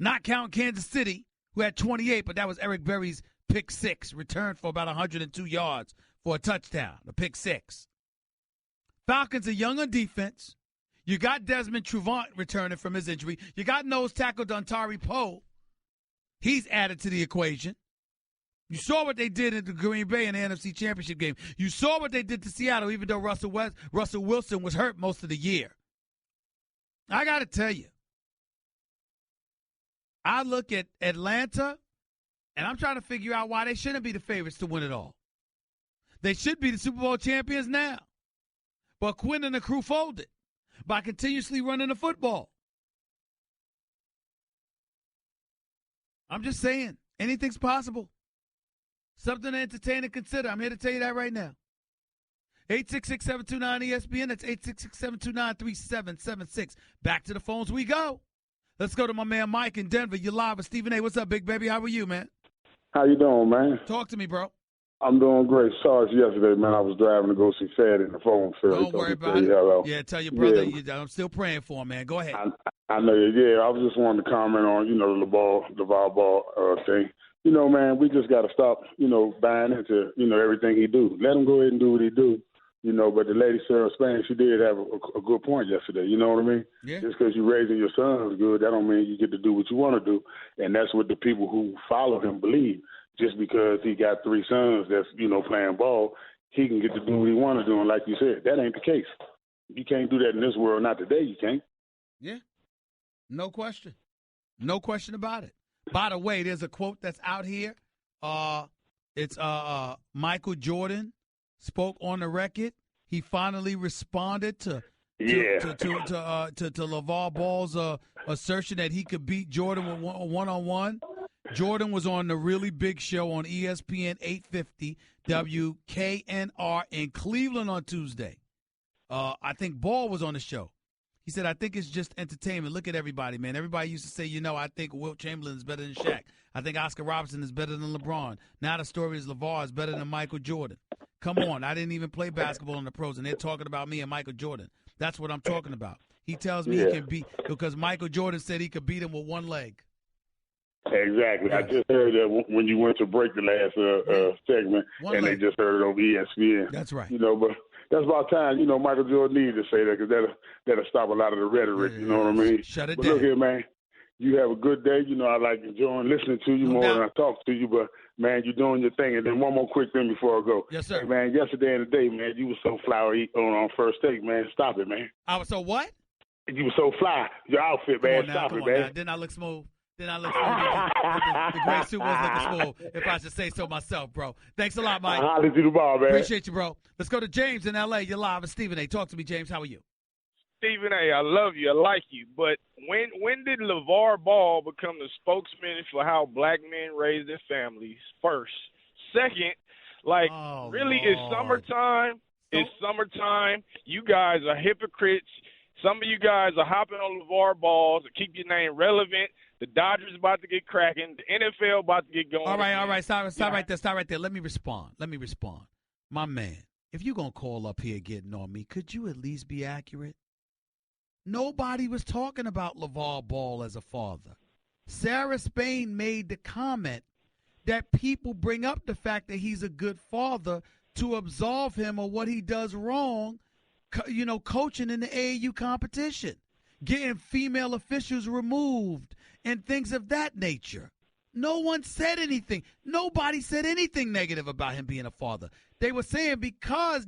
Not counting Kansas City, who had 28, but that was Eric Berry's pick six, returned for about 102 yards for a touchdown, a pick six. Falcons are young on defense. You got Desmond Trufant returning from his injury. You got nose tackle Dontari Poe. He's added to the equation. You saw what they did in the Green Bay in the NFC Championship game. You saw what they did to Seattle, even though Russell Wilson was hurt most of the year. I got to tell you, I look at Atlanta, and I'm trying to figure out why they shouldn't be the favorites to win it all. They should be the Super Bowl champions now. But Quinn and the crew folded by continuously running the football. I'm just saying, anything's possible. Something to entertain and consider. I'm here to tell you that right now. 866-729-ESPN. That's 866-729-3776. Back to the phones we go. Let's go to my man Mike in Denver. You're live with Stephen A. What's up, big baby? How are you, man? How you doing, man? Talk to me, bro. I'm doing great. Sorry yesterday, man. I was driving to go see Fed and the phone fell. Don't worry about it. Hello. Yeah, tell your brother I'm still praying for him, man. Go ahead. I know you. Yeah, I was just wanting to comment on, the LeVar Ball thing. Man, we just got to stop, buying into, everything he do. Let him go ahead and do what he do. But the lady Sarah Spain, she did have a good point yesterday. You know what I mean? Yeah. Just because you're raising your sons good, that don't mean you get to do what you want to do. And that's what the people who follow him believe. Just because he got three sons that's, playing ball, he can get to do what he want to do. And like you said, that ain't the case. You can't do that in this world. Not today, you can't. Yeah. No question. No question about it. By the way, there's a quote that's out here. It's Michael Jordan spoke on the record. He finally responded to LeVar Ball's assertion that he could beat Jordan with one-on-one. Jordan was on the really big show on ESPN 850 WKNR in Cleveland on Tuesday. I think Ball was on the show. He said, I think it's just entertainment. Look at everybody, man. Everybody used to say, I think Wilt Chamberlain is better than Shaq. I think Oscar Robertson is better than LeBron. Now the story is LeVar is better than Michael Jordan. Come on. I didn't even play basketball in the pros, and they're talking about me and Michael Jordan. That's what I'm talking about. He tells me he can beat because Michael Jordan said he could beat him with one leg. Exactly. Yes. I just heard that when you went to break the last segment, they just heard it on ESPN. That's right. But that's about time. Michael Jordan needed to say that because that'll stop a lot of the rhetoric. You know what I mean? Shut it but down. Look here, man. You have a good day. I like enjoying listening to you more than I talk to you. But, man, you're doing your thing. And then one more quick thing before I go. Yes, sir. Hey, man, yesterday and today, man, you were so flowery on First Take, man. Stop it, man. I was so what? You were so fly. Your outfit, man. Stop it, man. Didn't I look smooth? The gray suit was looking smooth, if I should say so myself, bro. Thanks a lot, Mike. Holler to the ball, man. Appreciate you, bro. Let's go to James in L.A. You're live with Stephen A. Talk to me, James. How are you? Stephen A., I love you. I like you. But when did LeVar Ball become the spokesman for how black men raise their families, first? Second, really, it's summertime. It's summertime. You guys are hypocrites. Some of you guys are hopping on LeVar Balls to keep your name relevant. The Dodgers about to get cracking. The NFL about to get going. All right. Stop right there. Let me respond. My man, if you're going to call up here getting on me, could you at least be accurate? Nobody was talking about LeVar Ball as a father. Sarah Spain made the comment that people bring up the fact that he's a good father to absolve him of what he does wrong, coaching in the AAU competition, getting female officials removed, and things of that nature. No one said anything. Nobody said anything negative about him being a father. They were saying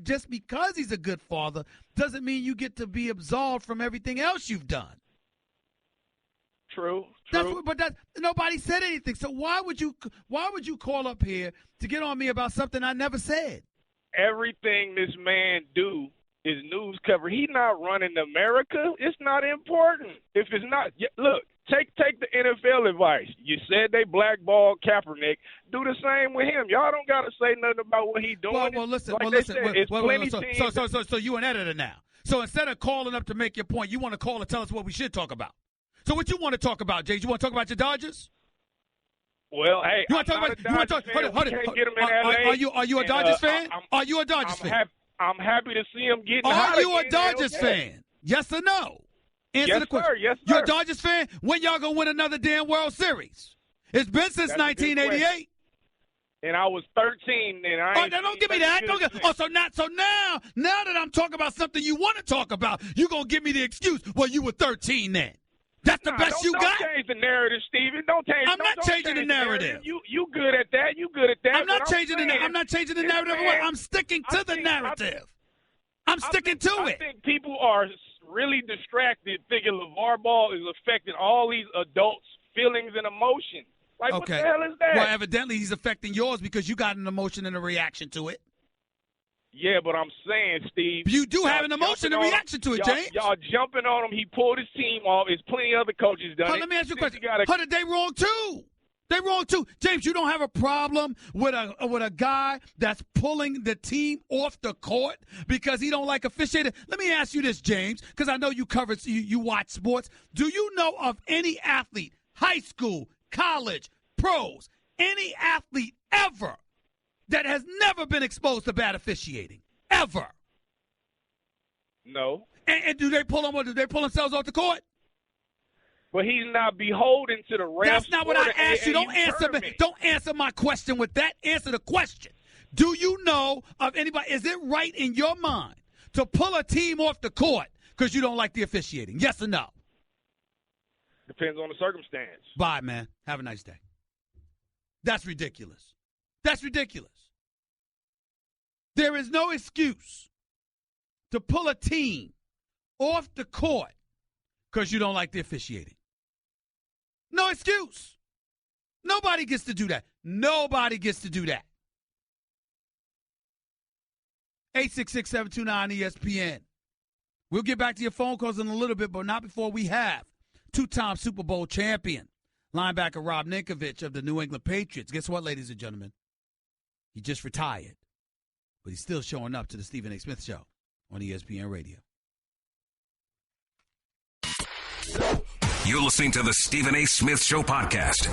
just because he's a good father doesn't mean you get to be absolved from everything else you've done. True. Nobody said anything. So why would you call up here to get on me about something I never said? Everything this man do is news cover. He's not running America. It's not important. If it's not, look, take the NFL advice. You said they blackballed Kaepernick. Do the same with him. Y'all don't got to say nothing about what he's doing. So you an editor now. So instead of calling up to make your point, you want to call and tell us what we should talk about. So what you want to talk about, Jay? You want to talk about your Dodgers? Well, hey, you want to talk about? Are you a Dodgers fan? Are you a Dodgers fan? I'm happy to see him getting. Are you a Dodgers fan? Yes or no? Answer the question. Yes, sir. You're a Dodgers fan? When y'all gonna win another damn World Series? It's been since 1988. And I was 13, and I. Don't give me that. So now that I'm talking about something you want to talk about, you gonna give me the excuse? Well, you were 13 then. That's the best you got? Don't change the narrative, Steven. Don't change. I'm not changing the narrative. You good at that. You good at that. I'm not changing the narrative. I'm not changing the narrative. I'm sticking to the narrative. I'm sticking to it. I think people are really distracted thinking LeVar Ball is affecting all these adults' feelings and emotions. Like, what the hell is that? Well, evidently he's affecting yours because you got an emotion and a reaction to it. Yeah, but I'm saying, Steve. You do have an emotion and reaction to it, James. Y'all jumping on him. He pulled his team off. There's plenty of other coaches done it. Let me ask you a question. They wrong too. They wrong too. James, you don't have a problem with a guy that's pulling the team off the court because he don't like officiating. Let me ask you this, James, because I know you watch sports. Do you know of any athlete, high school, college, pros, any athlete ever that has never been exposed to bad officiating? Ever? No. And do they pull them or do they pull themselves off the court? But he's not beholden to the refs. That's not what I asked you. Don't answer my question with that. Answer the question. Do you know of anybody? Is it right in your mind to pull a team off the court because you don't like the officiating? Yes or no? Depends on the circumstance. Bye, man. Have a nice day. That's ridiculous. That's ridiculous. There is no excuse to pull a team off the court because you don't like the officiating. No excuse. Nobody gets to do that. Nobody gets to do that. 866-729-ESPN. We'll get back to your phone calls in a little bit, but not before we have two-time Super Bowl champion, linebacker Rob Ninkovich of the New England Patriots. Guess what, ladies and gentlemen? He just retired, but he's still showing up to the Stephen A. Smith Show on ESPN Radio. You're listening to the Stephen A. Smith Show podcast.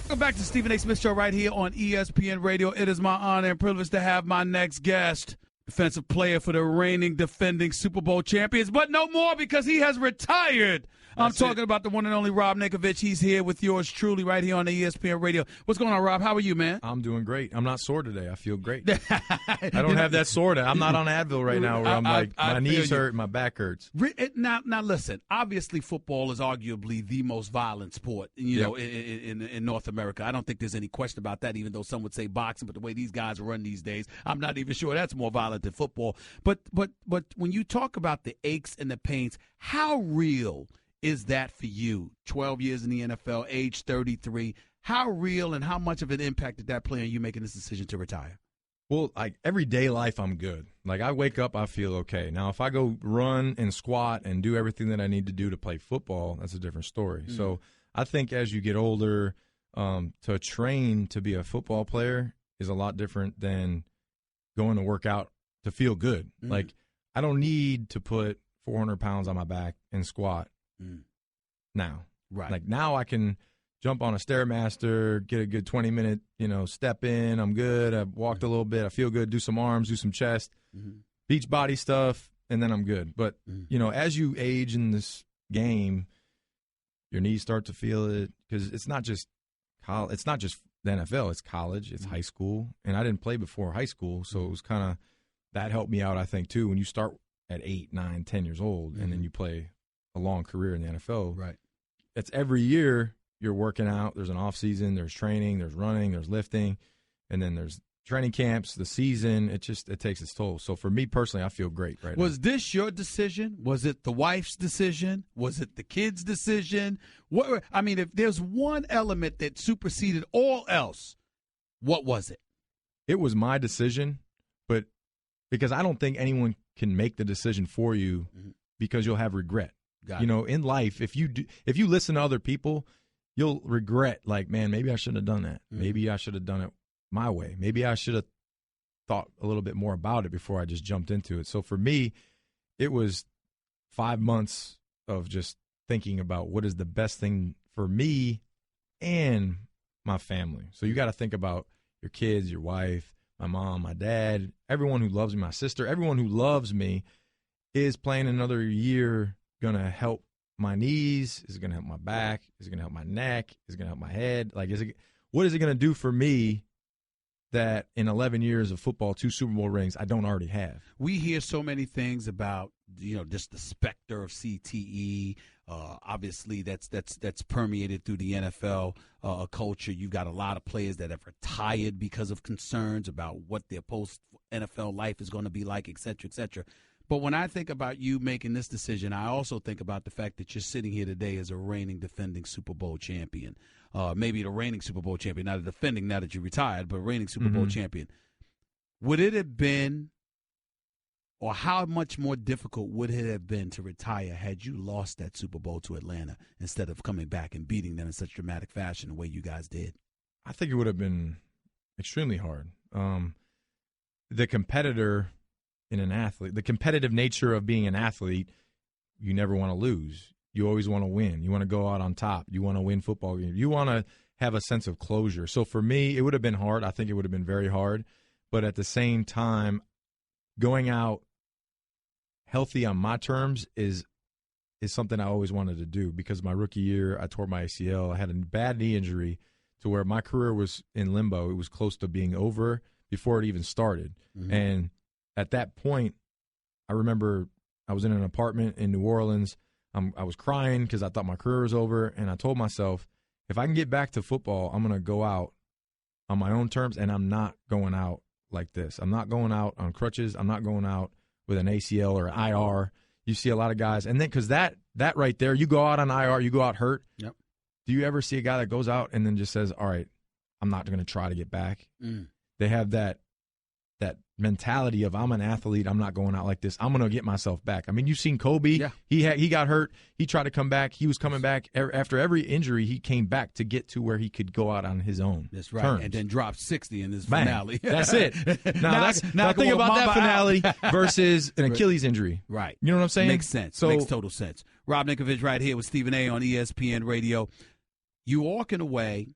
Welcome back to the Stephen A. Smith Show right here on ESPN Radio. It is my honor and privilege to have my next guest, defensive player for the reigning, defending Super Bowl champions, but no more because he has retired. I'm talking about the one and only Rob Ninkovich. He's here with yours truly right here on the ESPN Radio. What's going on, Rob? How are you, man? I'm doing great. I'm not sore today. I feel great. I don't have that sore. I'm not on Advil right now where I'm like, my knees hurt, my back hurts. Now, listen, obviously football is arguably the most violent sport, know, in North America. I don't think there's any question about that, even though some would say boxing, but the way these guys run these days, I'm not even sure that's more violent than football. But when you talk about the aches and the pains, how real is that for you? 12 years in the NFL, age 33. How real and how much of an impact did that play on you making this decision to retire? Well, like everyday life, I'm good. Like I wake up, I feel okay. Now, if I go run and squat and do everything that I need to do to play football, that's a different story. Mm-hmm. So I think as you get older, to train to be a football player is a lot different than going to work out to feel good. Mm-hmm. Like I don't need to put 400 pounds on my back and squat. Now, right? Like now, I can jump on a Stairmaster, get a good 20-minute, step in. I'm good. I've walked a little bit. I feel good. Do some arms, do some chest, beach body stuff, and then I'm good. But as you age in this game, your knees start to feel it because it's not just the NFL. It's college, it's high school, and I didn't play before high school, so it was kind of that helped me out, I think, too. When you start at 8, 9, 10 years old, and then you play a long career in the NFL, right? It's every year you're working out. There's an off season, there's training, there's running, there's lifting, and then there's training camps, the season. It takes its toll. So for me personally, I feel great right now. Was this your decision? Was it the wife's decision? Was it the kid's decision? I mean, if there's one element that superseded all else, what was it? It was my decision, but because I don't think anyone can make the decision for you because you'll have regret. In life, if you listen to other people, you'll regret, like, man, maybe I shouldn't have done that. Maybe I should have done it my way. Maybe I should have thought a little bit more about it before I just jumped into it. So for me, it was 5 months of just thinking about what is the best thing for me and my family. So you got to think about your kids, your wife, my mom, my dad, everyone who loves me, my sister, everyone who loves me. Is playing another year going to help my knees? Is it going to help my back? Is it going to help my neck? Is it going to help my head? Like, what is it going to do for me that in 11 years of football, 2 Super Bowl rings, I don't already have? We hear so many things about, just the specter of CTE. Obviously, that's permeated through the NFL culture. You've got a lot of players that have retired because of concerns about what their post-NFL life is going to be like, et cetera, et cetera. But when I think about you making this decision, I also think about the fact that you're sitting here today as a reigning, defending Super Bowl champion. Maybe the reigning Super Bowl champion, not a defending now that you retired, but reigning Super Bowl champion. Would it have been, or how much more difficult would it have been to retire had you lost that Super Bowl to Atlanta instead of coming back and beating them in such dramatic fashion the way you guys did? I think it would have been extremely hard. The competitor in an athlete, the competitive nature of being an athlete, you never want to lose. You always want to win. You want to go out on top. You want to win football games. You want to have a sense of closure. So for me, it would have been hard. I think it would have been very hard. But at the same time, going out healthy on my terms is something I always wanted to do, because my rookie year, I tore my ACL. I had a bad knee injury to where my career was in limbo. It was close to being over before it even started. And at that point, I remember I was in an apartment in New Orleans. I was crying because I thought my career was over, and I told myself, if I can get back to football, I'm going to go out on my own terms, and I'm not going out like this. I'm not going out on crutches. I'm not going out with an ACL or IR. You see a lot of guys, and then because that right there, you go out on IR, you go out hurt. Yep. Do you ever see a guy that goes out and then just says, all right, I'm not going to try to get back? They have that mentality of, I'm an athlete, I'm not going out like this, I'm going to get myself back. I mean, you've seen Kobe. Yeah. He got hurt. He tried to come back. He was coming back. After every injury, he came back to get to where he could go out on his own. That's right. terms. And then dropped 60 in his finale. That's it. Now think about that finale versus an Achilles injury. Right. You know what I'm saying? Makes sense. Makes total sense. Rob Ninkovich right here with Stephen A. on ESPN Radio. You walking away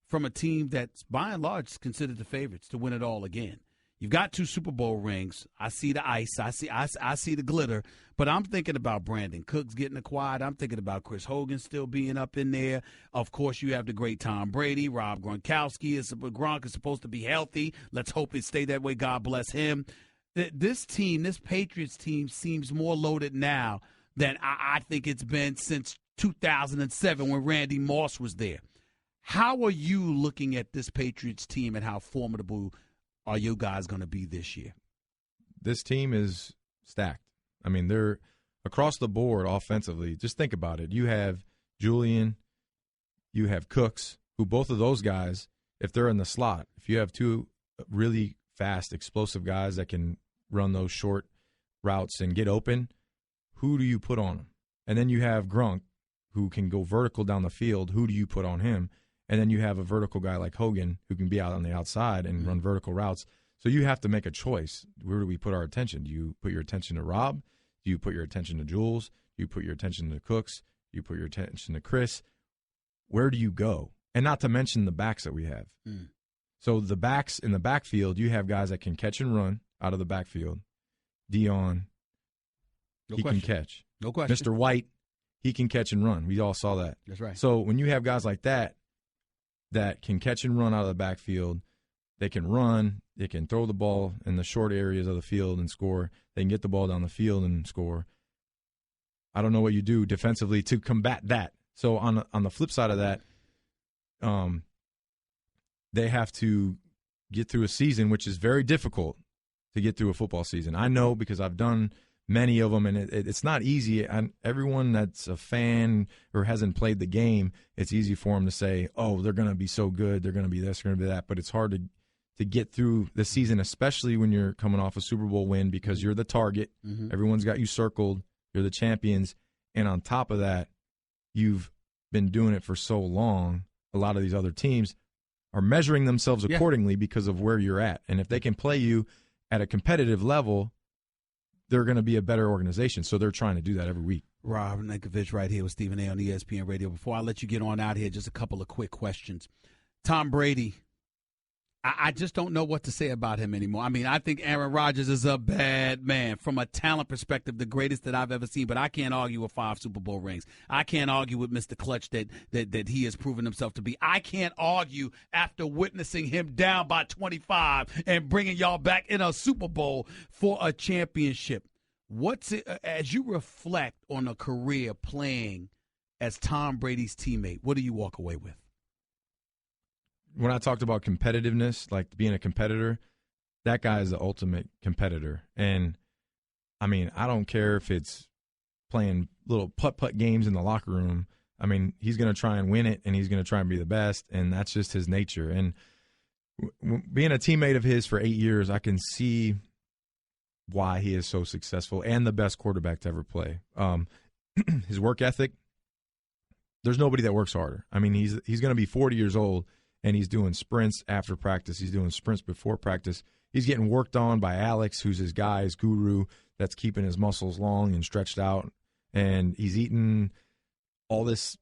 from a team that's, by and large, considered the favorites to win it all again. You've got 2 Super Bowl rings. I see the ice. I see the glitter. But I'm thinking about Brandon Cooks getting acquired. I'm thinking about Chris Hogan still being up in there. Of course, you have the great Tom Brady. Rob Gronkowski Gronk is supposed to be healthy. Let's hope it stay that way. God bless him. This team, this Patriots team, seems more loaded now than I think it's been since 2007 when Randy Moss was there. How are you looking at this Patriots team and how formidable are you guys going to be this year? This team is stacked. I mean, they're across the board offensively. Just think about it. You have Julian, you have Cooks, who both of those guys, if they're in the slot, if you have 2 really fast, explosive guys that can run those short routes and get open, who do you put on them? And then you have Gronk, who can go vertical down the field. Who do you put on him? And then you have a vertical guy like Hogan who can be out on the outside and run vertical routes. So you have to make a choice. Where do we put our attention? Do you put your attention to Rob? Do you put your attention to Jules? Do you put your attention to Cooks? Do you put your attention to Chris? Where do you go? And not to mention the backs that we have. So the backs in the backfield, you have guys that can catch and run out of the backfield. Dion, he can catch. No question. Mr. White, he can catch and run. We all saw that. That's right. So when you have guys like that that can catch and run out of the backfield. They can run. They can throw the ball in the short areas of the field and score. They can get the ball down the field and score. I don't know what you do defensively to combat that. So on the flip side of that, they have to get through a season, which is very difficult to get through a football season. I know because I've done many of them, and it's not easy. And everyone that's a fan or hasn't played the game, it's easy for them to say, oh, they're going to be so good, they're going to be this, they're going to be that. But it's hard to get through the season, especially when you're coming off a Super Bowl win, because you're the target. Mm-hmm. Everyone's got you circled. You're the champions. And on top of that, you've been doing it for so long. A lot of these other teams are measuring themselves accordingly because of where you're at. And if they can play you at a competitive level, they're going to be a better organization. So they're trying to do that every week. Rob Ninkovich right here with Stephen A. on ESPN Radio. Before I let you get on out here, just a couple of quick questions. Tom Brady, I just don't know what to say about him anymore. I mean, I think Aaron Rodgers is a bad man. From a talent perspective, the greatest that I've ever seen, but I can't argue with 5 Super Bowl rings. I can't argue with Mr. Clutch that he has proven himself to be. I can't argue after witnessing him down by 25 and bringing y'all back in a Super Bowl for a championship. What's it, as you reflect on a career playing as Tom Brady's teammate, what do you walk away with? When I talked about competitiveness, like being a competitor, that guy is the ultimate competitor. And, I mean, I don't care if it's playing little putt-putt games in the locker room. I mean, he's going to try and win it, and he's going to try and be the best, and that's just his nature. And being a teammate of his for 8 years, I can see why he is so successful and the best quarterback to ever play. His work ethic, there's nobody that works harder. I mean, he's going to be 40 years old, and he's doing sprints after practice. He's doing sprints before practice. He's getting worked on by Alex, who's his guy, his guru, that's keeping his muscles long and stretched out. And he's eating all this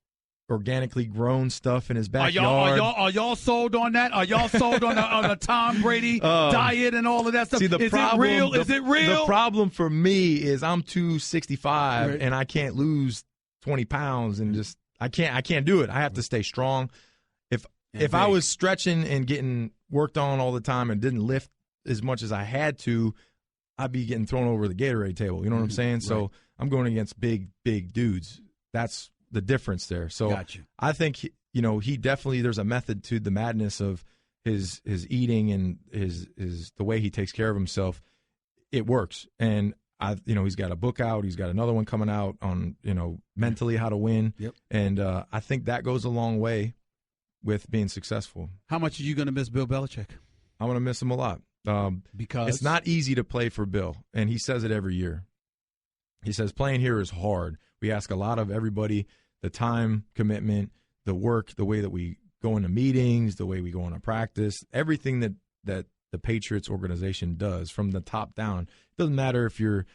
organically grown stuff in his backyard. Are y'all sold on that? Are y'all sold on the Tom Brady diet and all of that stuff? See, Is it real? Is it real? The problem for me is I'm 265 right, and I can't lose 20 pounds and just I can't do it. I have to stay strong. If I was stretching and getting worked on all the time and didn't lift as much as I had to, I'd be getting thrown over the Gatorade table. You know what I'm saying? Right. So I'm going against big dudes. That's the difference there. So I think, he definitely, there's a method to the madness of his eating and his the way he takes care of himself. It works. And he's got a book out. He's got another one coming out on, mentally how to win. Yep. And I think that goes a long way with being successful. How much are you going to miss Bill Belichick? I'm going to miss him a lot. Because it's not easy to play for Bill, and he says it every year. He says playing here is hard. We ask a lot of everybody, the time commitment, the work, the way that we go into meetings, the way we go into practice, everything that the Patriots organization does from the top down. It doesn't matter if you're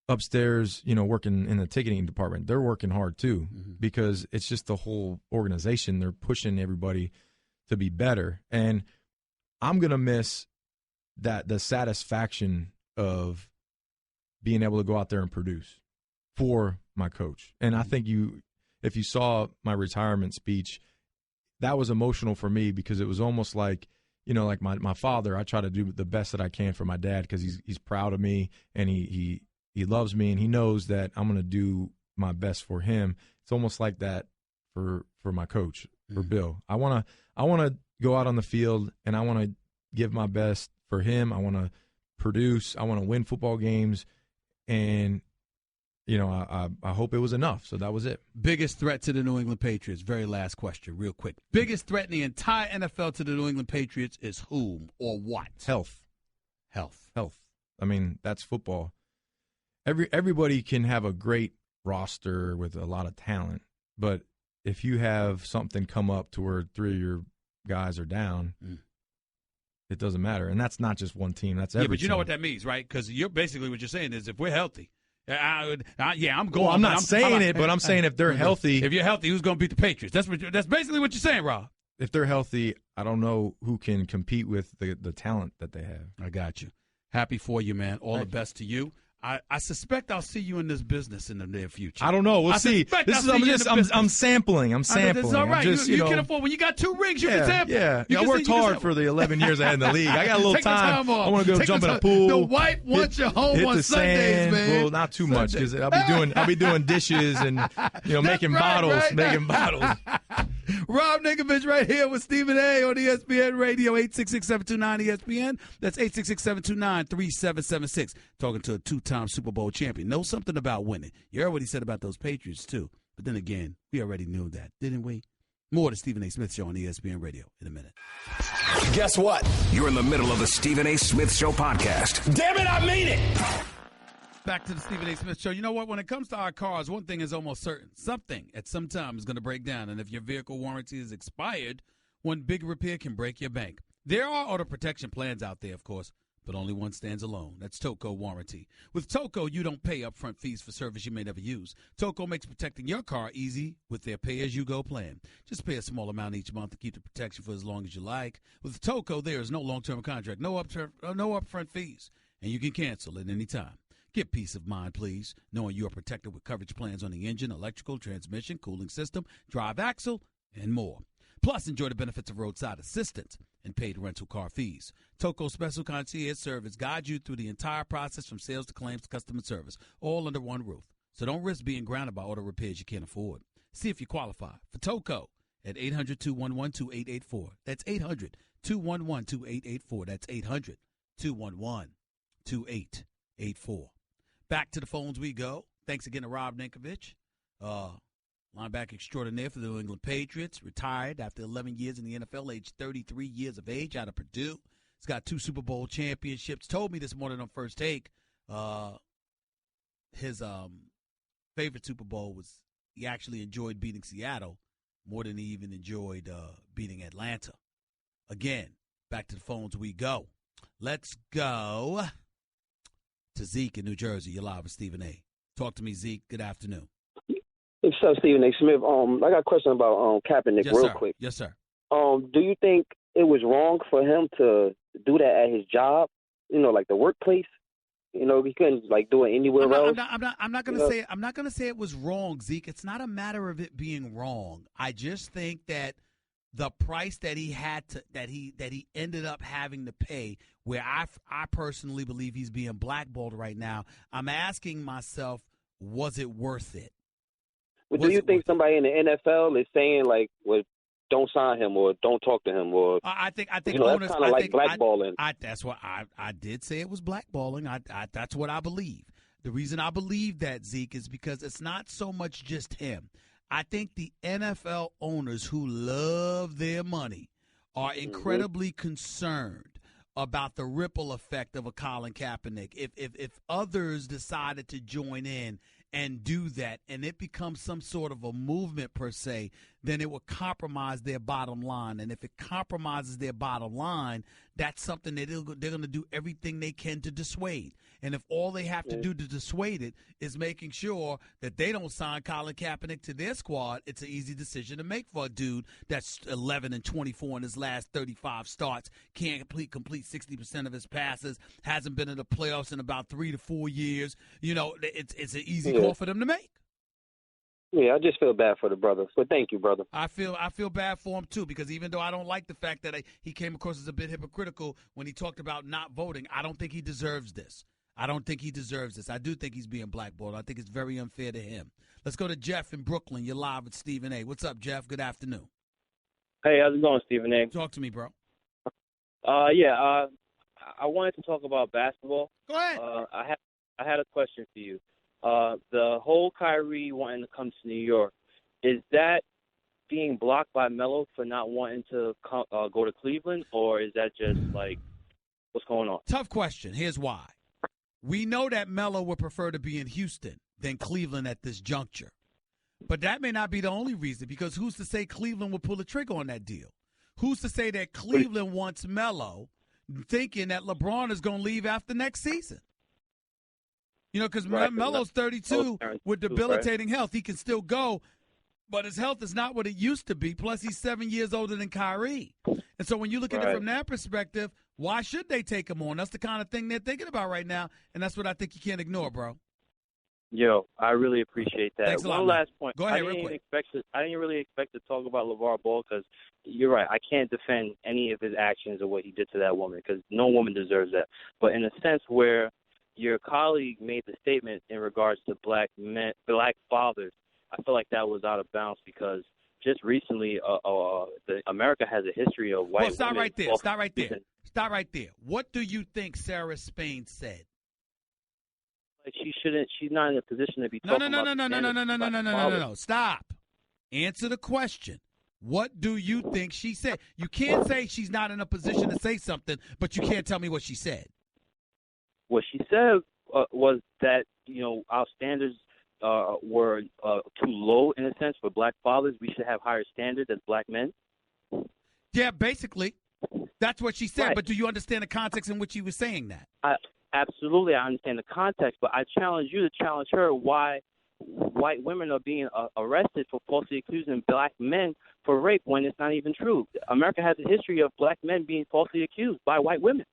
upstairs, working in the ticketing department. They're working hard too, because it's just the whole organization. They're pushing everybody to be better. And I'm going to miss the satisfaction of being able to go out there and produce for my coach. And I think if you saw my retirement speech, that was emotional for me because it was almost like, like my father. I try to do the best that I can for my dad because he's proud of me and he loves me, and he knows that I'm going to do my best for him. It's almost like that for my coach, for Bill. I want to go out on the field, and I want to give my best for him. I want to produce. I want to win football games, and I hope it was enough. So that was it. Biggest threat to the New England Patriots. Very last question, real quick. Biggest threat in the entire NFL to the New England Patriots is whom or what? Health. Health. I mean, that's football. Everybody can have a great roster with a lot of talent, but if you have something come up to where 3 of your guys are down, it doesn't matter. And that's not just one team. That's every Yeah, but you team. know what that means, right? Because you're basically what you're saying is if we're healthy, I'm going. Well, I'm not saying it, but I'm saying if they're healthy. If you're healthy, who's going to beat the Patriots? That's basically what you're saying, Rob. If they're healthy, I don't know who can compete with the talent that they have. I got you. Happy for you, man. All the best to you. I suspect I'll see you in this business in the near future. I don't know. We'll see. I'm sampling. I'm sampling. It's all right. Just, you can afford when you got 2 rings. You can sample. Yeah. I worked hard for the 11 years I had in the league. I got a little time. I want to go jump in a pool. The wife wants you home on Sundays, man. Well, not too much because I'll be doing dishes and making bottles. Rob Ninkovich right here with Stephen A. on ESPN Radio, 866-729-ESPN. That's 866-729-3776. Talking to a 2-time Super Bowl champion. Know something about winning. You heard what he said about those Patriots, too. But then again, we already knew that, didn't we? More to Stephen A. Smith Show on ESPN Radio in a minute. Guess what? You're in the middle of the Stephen A. Smith Show podcast. Damn it, I mean it! Back to the Stephen A. Smith Show. You know what? When it comes to our cars, one thing is almost certain. Something at some time is going to break down. And if your vehicle warranty is expired, one big repair can break your bank. There are auto protection plans out there, of course, but only one stands alone. That's Toco Warranty. With Toco, you don't pay upfront fees for service you may never use. Toco makes protecting your car easy with their pay-as-you-go plan. Just pay a small amount each month to keep the protection for as long as you like. With Toco, there is no long-term contract, no upfront fees, and you can cancel at any time. Get peace of mind, please, knowing you are protected with coverage plans on the engine, electrical, transmission, cooling system, drive axle, and more. Plus, enjoy the benefits of roadside assistance and paid rental car fees. Toco Special Concierge Service guides you through the entire process from sales to claims to customer service, all under one roof. So don't risk being grounded by auto repairs you can't afford. See if you qualify for Toco at 800-211-2884. That's 800-211-2884. That's 800-211-2884. Back to the phones we go. Thanks again to Rob Ninkovich, linebacker extraordinaire for the New England Patriots, retired after 11 years in the NFL, age 33 years of age, out of Purdue. He's got 2 Super Bowl championships. Told me this morning on First Take his favorite Super Bowl was he actually enjoyed beating Seattle more than he even enjoyed beating Atlanta. Again, back to the phones we go. Let's go to Zeke in New Jersey. You're live with Stephen A. Talk to me, Zeke. Good afternoon. What's up, Stephen A. Smith? I got a question about Kaepernick real quick. Yes, sir. Do you think it was wrong for him to do that at his job? Like the workplace. He couldn't do it anywhere else. I'm not going to say. I'm not going to say it was wrong, Zeke. It's not a matter of it being wrong. I just think that the price that he had to that he ended up having to pay, where I personally believe he's being blackballed right now. I'm asking myself, was it worth it? Well, do you think somebody in the NFL is saying well, don't sign him or don't talk to him, or I think that's kind of like blackballing. That's what I did say it was blackballing. That's what I believe. The reason I believe that, Zeke, is because it's not so much just him. I think the NFL owners who love their money are incredibly concerned about the ripple effect of a Colin Kaepernick. If others decided to join in and do that, and it becomes some sort of a movement per se, then it will compromise their bottom line. And if it compromises their bottom line, that's something that they're going to do everything they can to dissuade. And if all they have to do to dissuade it is making sure that they don't sign Colin Kaepernick to their squad, it's an easy decision to make for a dude that's 11-24 in his last 35 starts, can't complete 60% of his passes, hasn't been in the playoffs in about 3 to 4 years. It's an easy call for them to make. Yeah, I just feel bad for the brother. But thank you, brother. I feel bad for him, too, because even though I don't like the fact that he came across as a bit hypocritical when he talked about not voting, I don't think he deserves this. I do think he's being blackballed. I think it's very unfair to him. Let's go to Jeff in Brooklyn. You're live with Stephen A. What's up, Jeff? Good afternoon. Hey, how's it going, Stephen A? Talk to me, bro. I wanted to talk about basketball. Go ahead. I had a question for you. The whole Kyrie wanting to come to New York, is that being blocked by Melo for not wanting to go to Cleveland, or is that just what's going on? Tough question. Here's why. We know that Melo would prefer to be in Houston than Cleveland at this juncture. But that may not be the only reason, because who's to say Cleveland will pull the trigger on that deal? Who's to say that Cleveland wants Melo thinking that LeBron is going to leave after next season? Because Melo's 32 with debilitating health. He can still go, but his health is not what it used to be. Plus, he's 7 years older than Kyrie. And so when you look at it Right. from that perspective, why should they take him on? That's the kind of thing they're thinking about right now, and that's what I think you can't ignore, bro. Yo, I really appreciate that. Thanks a lot, One man. last point. Go ahead, I real didn't quick. I didn't really expect to talk about LeVar Ball because you're right. I can't defend any of his actions or what he did to that woman because no woman deserves that. But in a sense where your colleague made the statement in regards to black fathers, I feel like that was out of bounds because just recently, America has a history of white Well, stop women. right there. Stop right there. Stop right there. What do you think Sarah Spain said? Like she shouldn't. She's not in a position to be No. talking about. No. Stop. Answer the question. What do you think she said? You can't say she's not in a position to say something, but you can't tell me what she said. What she said was that our standards were too low in a sense for black fathers. We should have higher standards as black men. Yeah, basically, that's what she said. Right. But do you understand the context in which she was saying that? Absolutely, I understand the context, but I challenge you to challenge her why white women are being arrested for falsely accusing black men for rape when it's not even true. America has a history of black men being falsely accused by white women.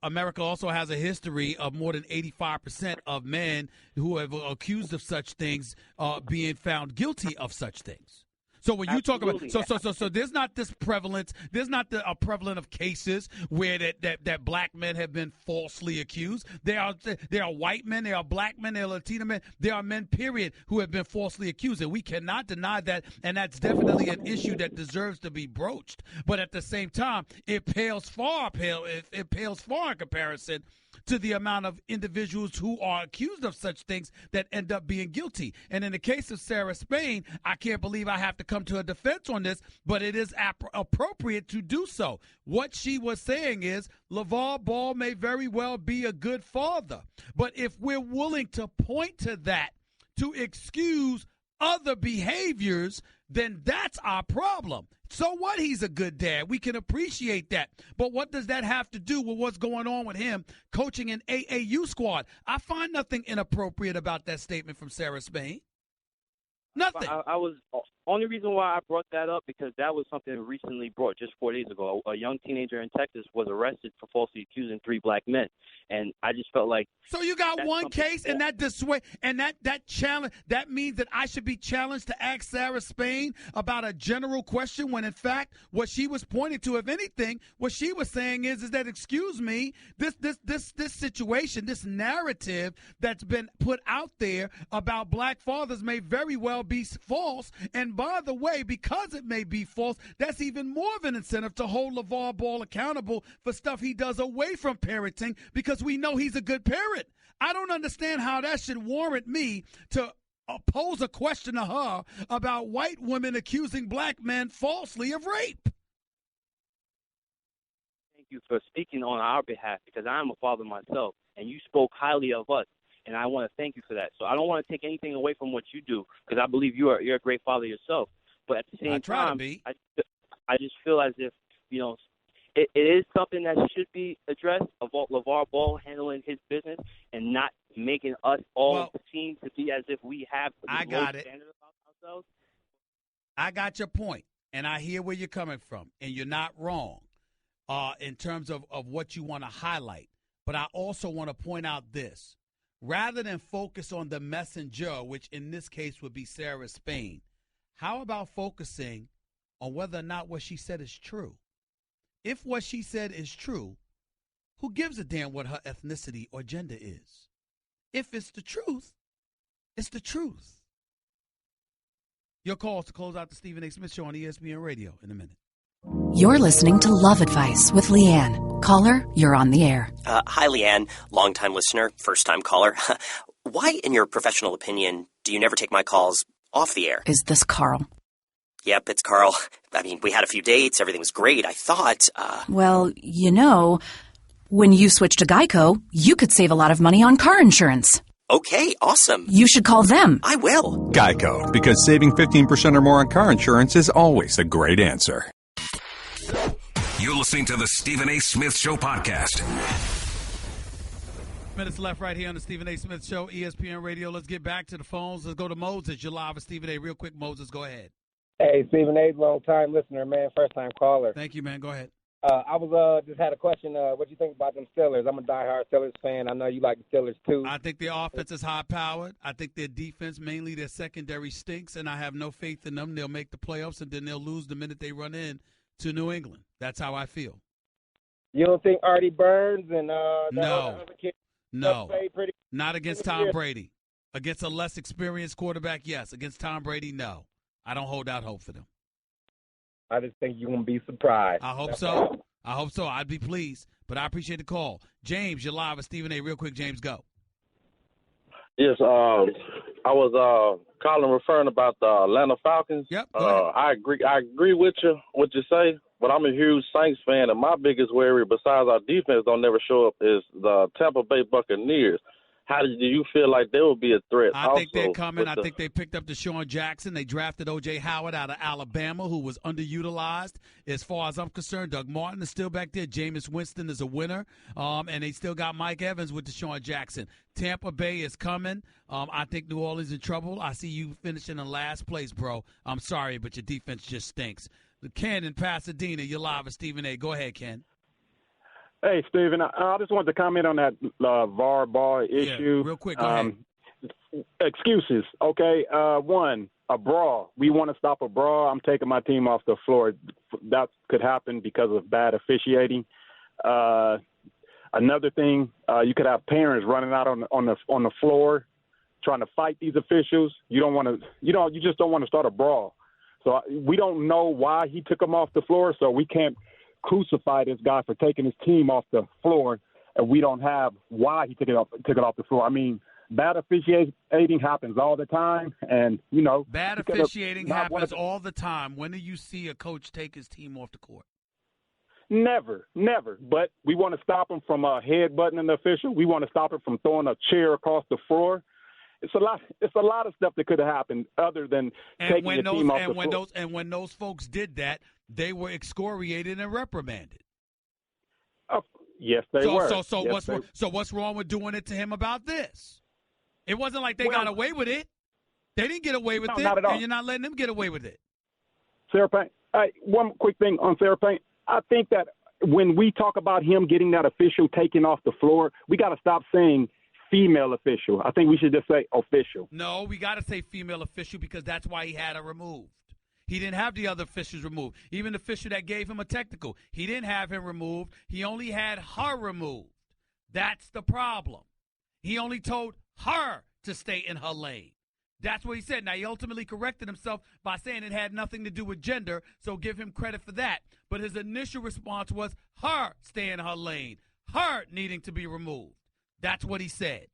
America also has a history of more than 85% of men who have accused of such things being found guilty of such things. So when you talk about so there's not this prevalence, there's not a prevalent of cases where that black men have been falsely accused. There are white men, there are black men, there are Latino men, there are men, period, who have been falsely accused, and we cannot deny that, and that's definitely an issue that deserves to be broached. But at the same time, it pales far in comparison to the amount of individuals who are accused of such things that end up being guilty. And in the case of Sarah Spain, I can't believe I have to come to her defense on this, but it is appropriate to do so. What she was saying is LeVar Ball may very well be a good father, but if we're willing to point to that to excuse other behaviors, then that's our problem. So what? He's a good dad. We can appreciate that. But what does that have to do with what's going on with him coaching an AAU squad? I find nothing inappropriate about that statement from Sarah Spain. Nothing. I was only reason why I brought that up because that was something recently brought just 4 days ago. A young teenager in Texas was arrested for falsely accusing 3 black men, and I just felt like. So you got one case, and that challenge. That means that I should be challenged to ask Sarah Spain about a general question when, in fact, what she was pointing to, if anything, what she was saying is that, excuse me, this situation, this narrative that's been put out there about black fathers may very well be false. And by the way, because it may be false, that's even more of an incentive to hold LeVar Ball accountable for stuff he does away from parenting, because we know he's a good parent. I don't understand how that should warrant me to pose a question to her about white women accusing black men falsely of rape. Thank you for speaking on our behalf because I am a father myself, and you spoke highly of us. And I want to thank you for that. So I don't want to take anything away from what you do because I believe you're a great father yourself. But at the same time, I just feel as if, it is something that should be addressed about LeVar Ball handling his business and not making us all seem to be as if we have low standard about ourselves. I got your point, and I hear where you're coming from, and you're not wrong in terms of what you want to highlight. But I also want to point out this. Rather than focus on the messenger, which in this case would be Sarah Spain, how about focusing on whether or not what she said is true? If what she said is true, who gives a damn what her ethnicity or gender is? If it's the truth, it's the truth. Your calls to close out the Stephen A. Smith Show on ESPN Radio in a minute. You're listening to Love Advice with Leanne. Caller, you're on the air. Hi, Leanne. Longtime listener, first-time caller. Why, in your professional opinion, do you never take my calls off the air? Is this Carl? Yep, it's Carl. I mean, we had a few dates. Everything was great. I thought, Well, when you switch to Geico, you could save a lot of money on car insurance. Okay, awesome. You should call them. I will. Geico, because saving 15% or more on car insurance is always a great answer. You're listening to the Stephen A. Smith Show podcast. Minutes left right here on the Stephen A. Smith Show, ESPN Radio. Let's get back to the phones. Let's go to Moses. You're live with Stephen A. Real quick, Moses, go ahead. Hey, Stephen A., long-time listener, man, first-time caller. Thank you, man. Go ahead. I was just had a question. What do you think about them Steelers? I'm a diehard Steelers fan. I know you like the Steelers too. I think their offense is high-powered. I think their defense, mainly their secondary, stinks, and I have no faith in them. They'll make the playoffs, and then they'll lose the minute they run in to New England. That's how I feel. You don't think Artie Burns and no, other kid pretty not against Tom Brady. Against a less experienced quarterback, yes. Against Tom Brady, no. I don't hold out hope for them. I just think you're going to be surprised. I hope so. I hope so. I'd be pleased. But I appreciate the call. James, you're live with Stephen A. Real quick, James, go. Yes, I was calling referring about the Atlanta Falcons. Yep. I agree with you, what you say, but I'm a huge Saints fan, and my biggest worry, besides our defense don't never show up, is the Tampa Bay Buccaneers. How do you feel like they will be a threat? I think they're coming. I think they picked up Deshaun Jackson. They drafted O.J. Howard out of Alabama, who was underutilized. As far as I'm concerned, Doug Martin is still back there. Jameis Winston is a winner. And they still got Mike Evans with Deshaun Jackson. Tampa Bay is coming. I think New Orleans in trouble. I see you finishing in last place, bro. I'm sorry, but your defense just stinks. Ken in Pasadena, you're live with Stephen A. Go ahead, Ken. Hey, Stephen, I just wanted to comment on that VAR ball issue. Yeah, real quick, go ahead. Excuses, okay? One, a brawl. We want to stop a brawl. I'm taking my team off the floor. That could happen because of bad officiating. Another thing, you could have parents running out on the floor trying to fight these officials. You don't want to, you just don't want to start a brawl. So we don't know why he took them off the floor, so we can't crucify this guy for taking his team off the floor, and we don't have why he took it off the floor. I mean, bad officiating happens all the time, and bad officiating happens all the time. When do you see a coach take his team off the court? Never. But we want to stop him from headbutting an official. We want to stop him from throwing a chair across the floor. It's a lot of stuff that could have happened other than taking your team off the floor. And when those folks did that, they were excoriated and reprimanded. Yes, they were. So what's wrong with doing it to him about this? It wasn't like they got away with it. They didn't get away with it, not at all. And you're not letting them get away with it. Sarah Payne, one quick thing on Sarah Payne. I think that when we talk about him getting that official taken off the floor, we got to stop saying female official. I think we should just say official. No, we got to say female official because that's why he had her removed. He didn't have the other officials removed. Even the official that gave him a technical, he didn't have him removed. He only had her removed. That's the problem. He only told her to stay in her lane. That's what he said. Now, he ultimately corrected himself by saying it had nothing to do with gender, so give him credit for that. But his initial response was her staying in her lane, her needing to be removed. That's what he said.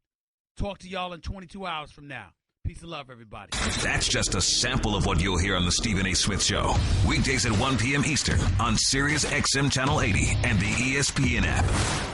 Talk to y'all in 22 hours from now. Peace and love, everybody. That's just a sample of what you'll hear on the Stephen A. Smith Show. Weekdays at 1 p.m. Eastern on Sirius XM Channel 80 and the ESPN app.